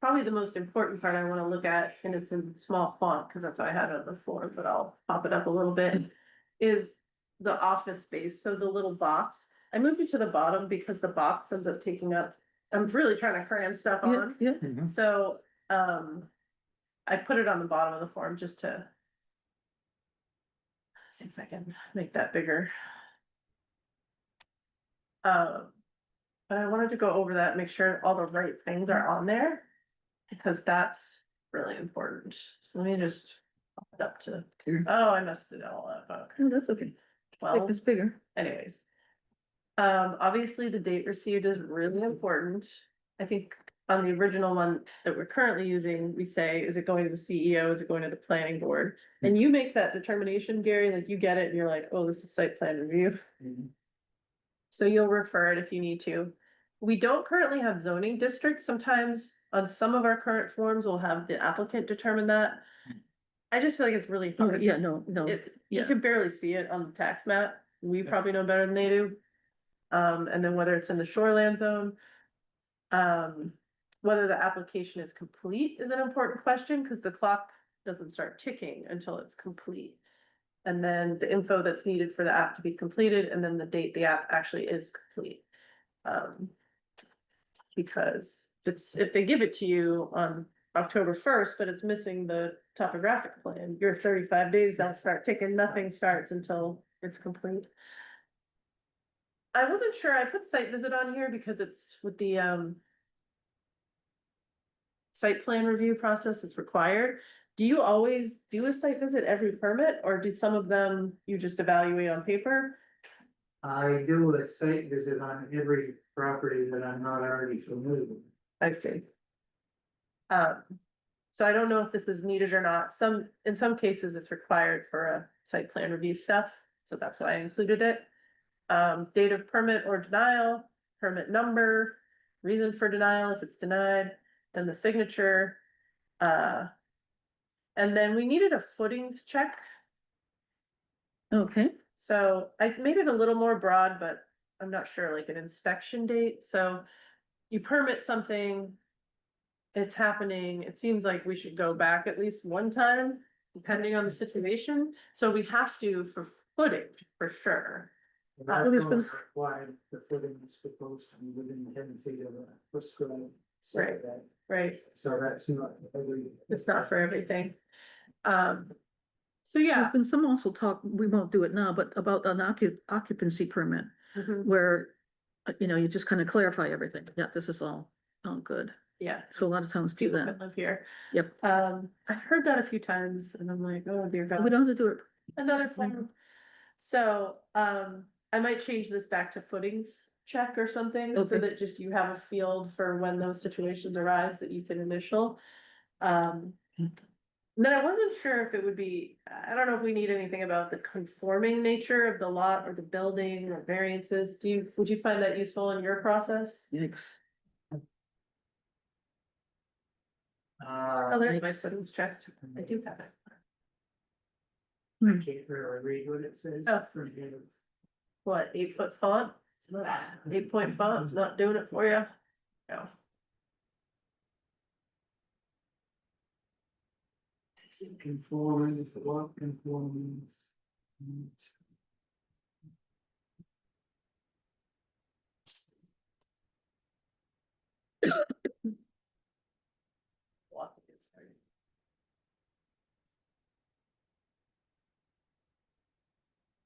probably the most important part I wanna look at, and it's in small font, cause that's how I had it before, but I'll pop it up a little bit. Is the office space, so the little box, I moved it to the bottom because the box ends up taking up, I'm really trying to cram stuff Yeah, on. yeah. Mhm. So, I put it on the bottom of the form just to. See if I can make that bigger. But I wanted to go over that, make sure all the right things are on there. Because that's really important, so let me just pop it up to, oh, I messed it all up, okay, No, that's okay. well, It's bigger. anyways. Obviously, the date received is really important. I think on the original one that we're currently using, we say, is it going to the CEO, is it going to the planning board? And you make that determination, Gary, like you get it and you're like, oh, this is site plan review. So you'll refer it if you need to. We don't currently have zoning districts. Sometimes on some of our current forms, we'll have the applicant determine that. I just feel like it's really Oh, hard. yeah, no, You yeah. can barely see it on the tax map. We probably know better than they do. And then whether it's in the shoreland zone. Whether the application is complete is an important question, because the clock doesn't start ticking until it's complete. And then the info that's needed for the app to be completed, and then the date the app actually is complete. Because if they give it to you on October 1st, but it's missing the topographic plan, your 35 days don't start ticking, nothing starts until it's complete. I wasn't sure, I put site visit on here because it's with the site plan review process is required. Do you always do a site visit every permit, or do some of them you just evaluate on paper? I do a site visit on every property that I'm not already familiar with. I see. So I don't know if this is needed or not. In some cases, it's required for a site plan review stuff, so that's why I included it. Date of permit or denial, permit number, reason for denial if it's denied, then the signature. And then we needed a footings check. Okay, So I made it a little more broad, but I'm not sure, like an inspection date, so you permit something. It's happening, it seems like we should go back at least one time, depending on the situation, so we have to for footage, for sure. That there's been- required the footing is supposed to be within 10 feet of a prescribed setback, Right, so that's not every. it's not for everything. So yeah. there's been some also talk, we won't do it now, but about an occupancy permit Mhm. where, you know, you just kind of clarify everything. Yeah, this is all good. Yeah, So a lot of towns do people that. that live here. Yep. I've heard that a few times and I'm like, oh dear We God, don't have to do it. another form. So, I might change this back to footings check or something, so Okay. that just you have a field for when those situations arise that you can initial. Then I wasn't sure if it would be, I don't know if we need anything about the conforming nature of the lot or the building or variances. Would you find that useful in your process? Yikes. Oh, there's my footings checked. I do have it. I can't really read what it says. Oh. from here. What, 8-foot font? 8-point font, it's not doing it for you? No. Conforming, lot conforming.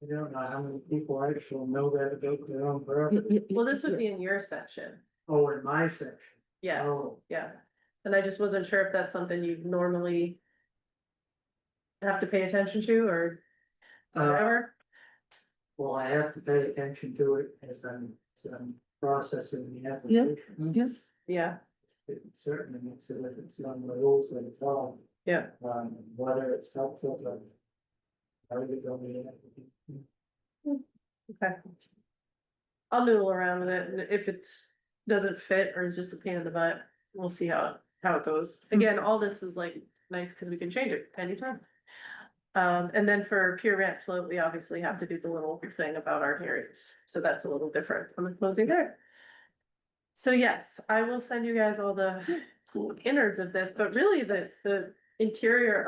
I don't know how many people actually know that about their own property. Well, this would be in your section. Oh, in my section. Yes, Oh. yeah. And I just wasn't sure if that's something you normally have to pay attention to or whatever. Well, I have to pay attention to it as I'm processing the application. Yes. Yeah, It certainly makes it if it's on the rules that it's on, yeah. whether it's helpful, but. I really don't need it. Okay. I'll noodle around with it, and if it doesn't fit or is just a pain in the butt, we'll see how it goes. Again, all this is like nice because we can change it anytime. And then for pure rent float, we obviously have to do the little thing about our hearings, so that's a little different from the closing there. So yes, I will send you guys all the innards of this, but really the interior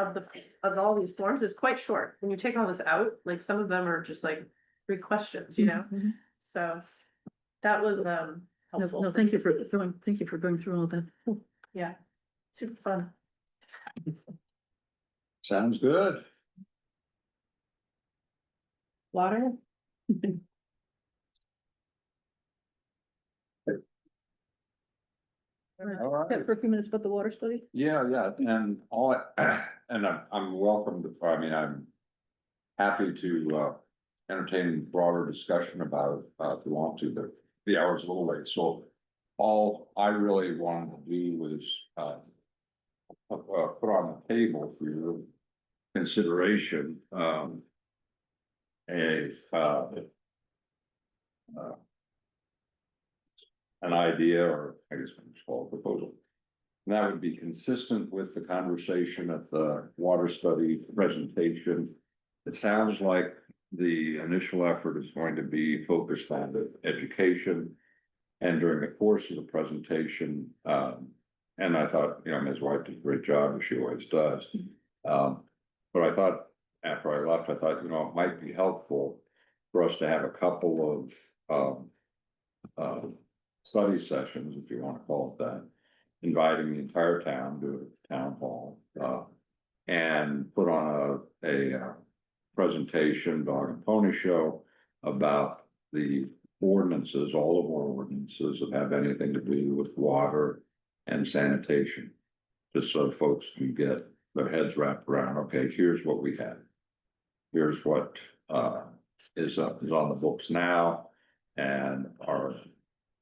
of all these forms is quite short. When you take all this out, like some of them are just like 3 questions, you know? Mhm. So that was No, helpful. no, for thank me you to for see. going, thank you for going through all that. Yeah, super fun. Sounds good. Water? All right. Chat for a few minutes about the water study? Yeah, and and I'm welcome to, I mean, I'm happy to entertain broader discussion about it, if you want to, but the hour's a little late, so all I really wanted to do was put on the table for your consideration, a an idea, or I guess it's called a proposal. And that would be consistent with the conversation at the water study presentation. It sounds like the initial effort is going to be focused on the education. And during the course of the presentation, and I thought, you know, Ms. White did a great job, as she always does. But I thought, after I left, I thought, you know, it might be helpful for us to have a couple of study sessions, if you want to call it that, inviting the entire town to a town hall, and put on a presentation, dog and pony show, about the ordinances, all of our ordinances that have anything to do with water and sanitation. Just so folks can get their heads wrapped around, okay, here's what we have. Here's what is on the books now and are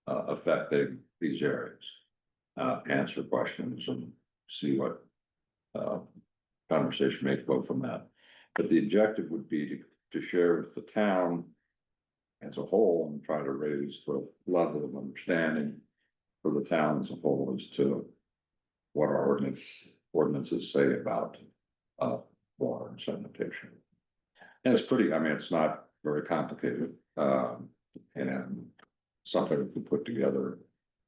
affecting these areas. Answer questions and see what conversation may flow from that. But the objective would be to share with the town as a whole and try to raise the level of understanding for the town as a whole as to what our ordinances say about water and sanitation. And it's pretty, I mean, it's not very complicated, and something we can put together,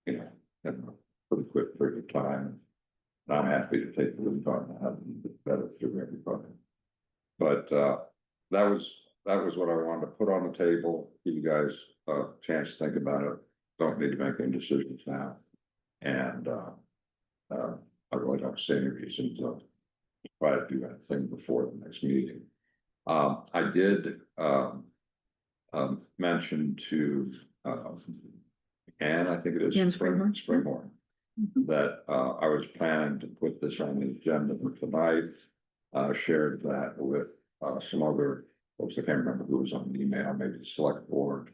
you know, in a pretty quick period of time. And I'm happy to take the lead on that and get better through everybody. But, that was what I wanted to put on the table, give you guys a chance to think about it. Don't need to make any decisions now. And, I really don't see any reason to try to do anything before the next meeting. I did, mention to, Ann, I think it is. Ann Springhorn. Springhorn, that, I was planning to put this on the agenda for tonight. Shared that with, some other folks. I can't remember who was on the email, maybe the select board,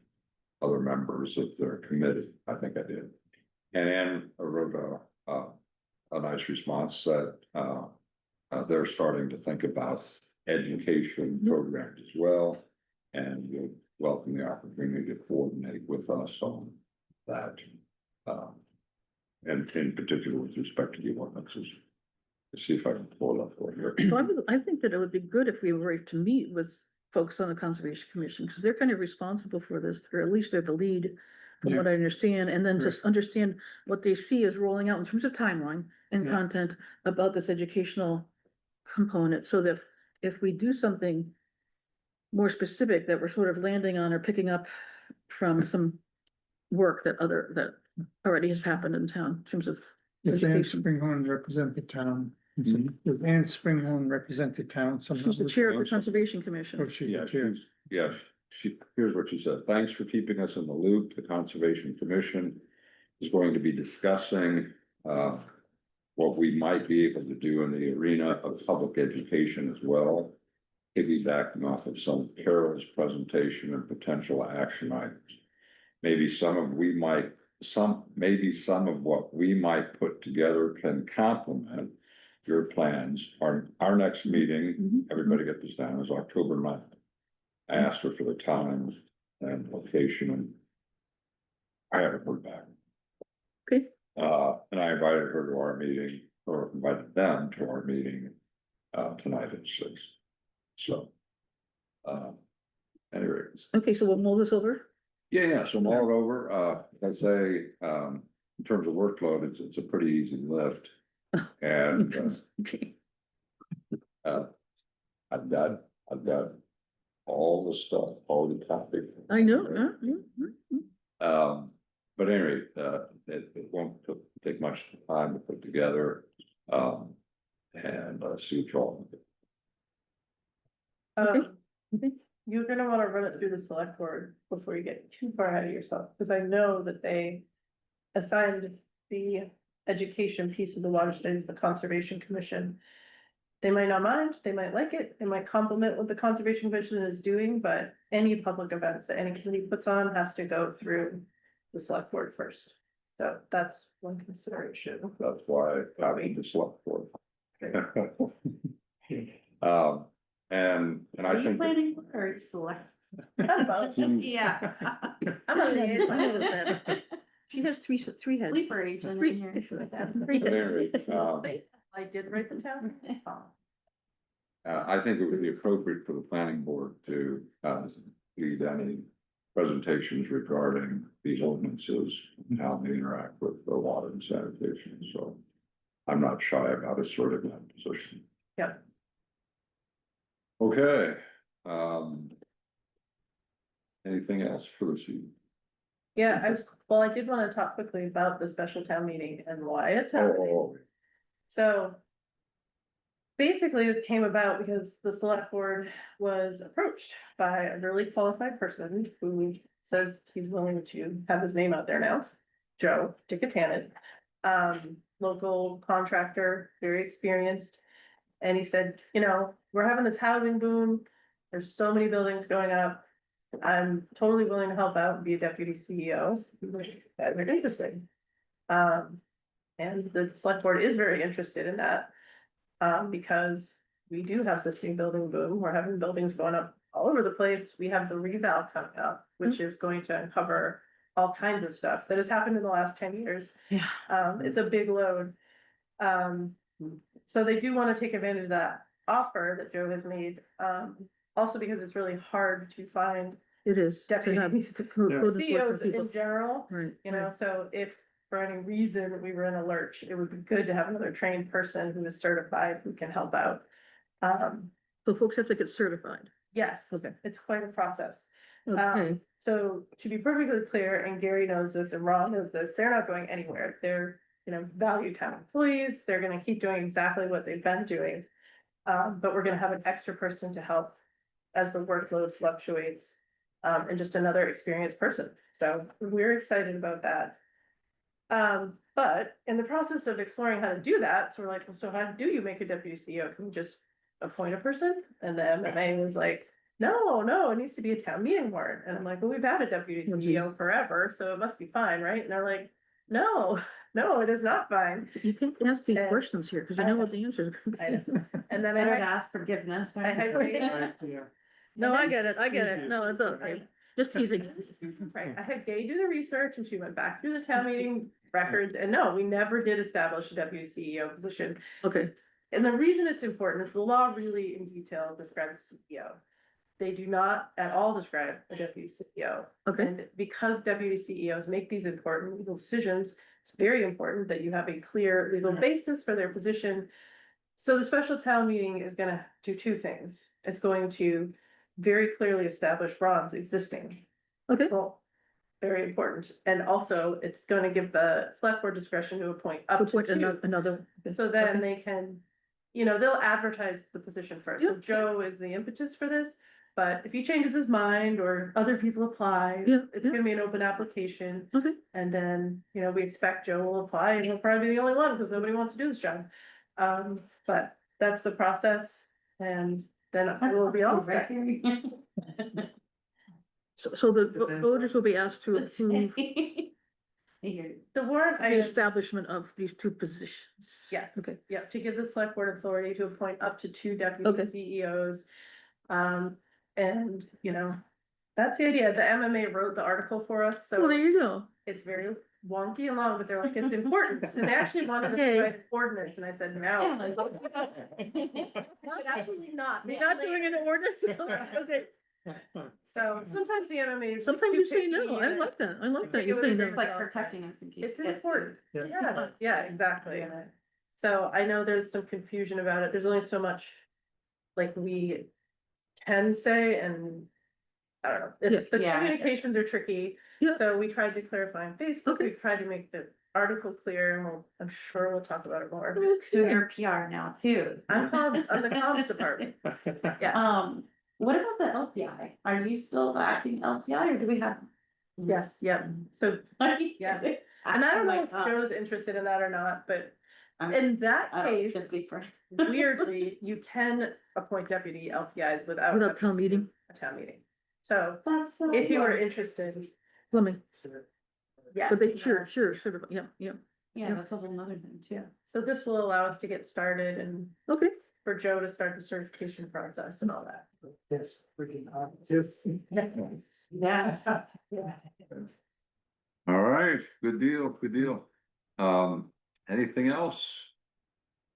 other members of their committee. I think I did. And Ann wrote a nice response that, they're starting to think about education programs as well. And we welcome the opportunity to coordinate with us on that. And in particular with respect to the ordinances. Let's see if I can pull it up for you. So I think that it would be good if we were to meet with folks on the Conservation Commission, because they're kind of responsible for this, or at least they're the lead, from what I understand, and then just understand what they see as rolling out in terms of timeline and Yeah. content about this educational component, so that if we do something more specific that we're sort of landing on or picking up from some work that already has happened in town in terms of Does Ann education. Springhorn represent the town? Does Ann Springhorn represent the town? She's the chair of the Conservation Commission. Oh, she's Yeah, the chair. here's what she said. Thanks for keeping us in the loop. The Conservation Commission is going to be discussing, what we might be able to do in the arena of public education as well. Piggybacking off of some of Carol's presentation and potential action items. Maybe some of what we might put together can complement your plans. Our next meeting, everybody get this down, is October 9th. I asked her for the time and location, and I haven't heard back. Okay. And I invited her to our meeting, or invited them to our meeting, tonight at 6. So. Anyway. Okay, so we'll mull this over. Yeah, so mull it over, I'd say, in terms of workload, it's a pretty easy lift. And, Okay. I've got all the stuff, all the topics. I know. But anyway, it won't take much time to put together, and see what y'all. Okay. Okay. You're gonna wanna run it through the select board before you get too far ahead of yourself, because I know that they assigned the education piece of the water study to the Conservation Commission. They might not mind, they might like it, it might complement what the Conservation Commission is doing, but any public events that any committee puts on has to go through the select board first. So that's one consideration. That's why I mean the select board. And I Are you think. planning or select? Yeah. I'm a liaison. I know that. She has three heads. Sleeper agent Three- in here. three But anyway, heads. I did write the town. I think it would be appropriate for the planning board to, lead any presentations regarding these ordinances and how they interact with the water and sanitation, so. I'm not shy about asserting that position. Yep. Okay, anything else for this evening? Yeah, I did wanna talk quickly about the special town meeting and why it's happening. Oh, So. Basically, this came about because the select board was approached by a really qualified person who says he's willing to have his name out there now. Joe Dickatanen, local contractor, very experienced. And he said, we're having this housing boom. There's so many buildings going up. I'm totally willing to help out and be a deputy CEO. That's very interesting. And the select board is very interested in that. Because we do have this new building boom, we're having buildings going up all over the place, we have the reval coming up, which is going to uncover all kinds of stuff that has happened in the last 10 years. Yeah. It's a big load. So they do wanna take advantage of that, offer that Joe has made, also because it's really hard to find It is. to have Deputy the code enforcement CEOs people. in general. Right, You know, right. so if for any reason we were in a lurch, it would be good to have another trained person who is certified, who can help out. So folks have to get certified. Yes, Okay. it's quite a process. Okay, So to be perfectly clear, and Gary knows this and Ron knows this, they're not going anywhere. They're, valued town employees. They're gonna keep doing exactly what they've been doing. But we're gonna have an extra person to help as the workload fluctuates. And just another experienced person. So we're excited about that. But in the process of exploring how to do that, so we're like, well, so how do you make a deputy CEO? Can we just appoint a person? And the MMA was like, no, it needs to be a town meeting warrant. And I'm like, well, we've had a deputy CEO forever, so it must be fine, right? And they're like, no, it is not fine. you can ask these And- questions here, because you know what the answer I is. know. And then Better I to had, ask forgiveness. I had, No, I get it, no, it's okay, just teasing. right, I had Gay do the research and she went back through the town meeting records and no, we never did establish a deputy CEO position. Okay, And the reason it's important is the law really in detail describes CEO. They do not at all describe a deputy CEO. okay, And because deputy CEOs make these important legal decisions, it's very important that you have a clear legal basis for their position. So the special town meeting is gonna do two things. It's going to very clearly establish Ron's existing okay, role. Very important. And also it's gonna give the select board discretion to appoint so up to put two. another. So then okay. they can, they'll advertise the position first. So Yeah. Joe is the impetus for this. But if he changes his mind or other people apply, Yeah, it's yeah. gonna be an open application. Okay, And then, we expect Joe will apply and he'll probably be the only one because nobody wants to do this job. But that's the process and then we'll be all set. so the voters will be asked to approve The warrant, the establishment of these two positions. Yes. Okay, yeah, to give the select board authority to appoint up to two Okay. deputy CEOs. And, that's the idea. The MMA wrote the article for us, well, so there you go. it's very wonky and long, but they're like, it's important. And they actually wanted us to Okay. write an ordinance, and I said, no. Absolutely not. You're not doing an ordinance? Okay, So sometimes the MMA. is sometimes too you say no, picky I and like that, you think say it was no. like- Like protecting us in case. It's it gets important. sued. Yes, yeah, exactly. So I know there's some confusion about it. There's only so much like we can say and I don't know, it's the Yeah. communications are tricky. Yeah. So we tried to clarify on Facebook, Okay. we've tried to make the article clear and I'm sure we'll talk about it more. So you're PR now too. I'm the comms department. Yeah, What about the LPI? Are you still the acting LPI or do we have? yes, yep. So, Yeah. and I don't know if Oh Joe's interested in that or not, but I'm- in that I don't case, just be for. weirdly, you can appoint deputy LPIs without. Without town meeting, A town meeting. So That's so. if you were weird. interested, plumbing, yes. but they, sure, sort of, yeah, Yeah, that's a whole nother thing too. So this will allow us to get started and okay, for Joe to start the certification process and all that. That's freaking operative. Yeah. All right, good deal. Anything else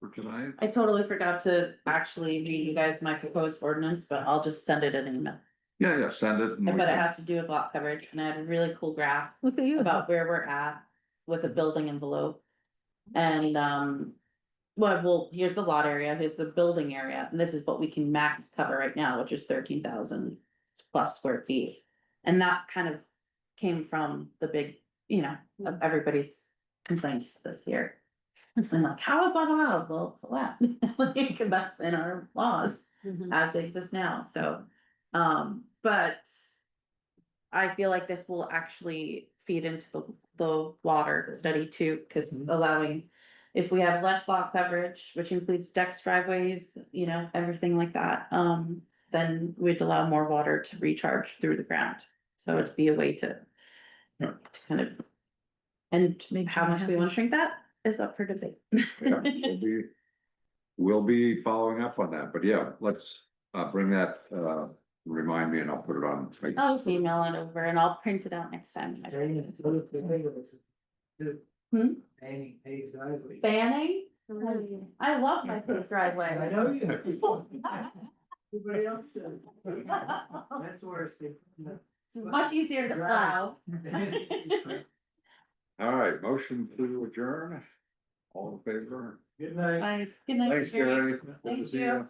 for tonight? I totally forgot to actually read you guys my proposed ordinance, but I'll just send it in an email. Yeah, send it. and we But it can- has to do with lot coverage and I had a really cool graph okay, yeah. about where we're at with a building envelope. And, well, here's the lot area, here's the building area, and this is what we can max cover right now, which is 13,000 plus square feet. And that kind of came from the big, of everybody's complaints this year. And like, how is that allowed? Well, it's allowed, like, that's in our laws as they exist now, so, but. I feel like this will actually feed into the water study too, cause allowing. If we have less lot coverage, which includes decks, driveways, everything like that, then we'd allow more water to recharge through the ground. So it'd be a way to. Yeah. To kind of. And Make how Jimmy much we wanna shrink that is up for debate. Yeah, we'll be following up on that, but yeah, let's bring that, remind me and I'll put it on. I'll just email it over and I'll print it out next time. Hmm? Any paved driveway. Banning? I love my paved driveway. I know you. Everybody else does. That's worse. Much easier to plow. All right, motion to adjourn. All in favor? Good night. Bye. Good night. Thanks, Gary. Good to Thank see you.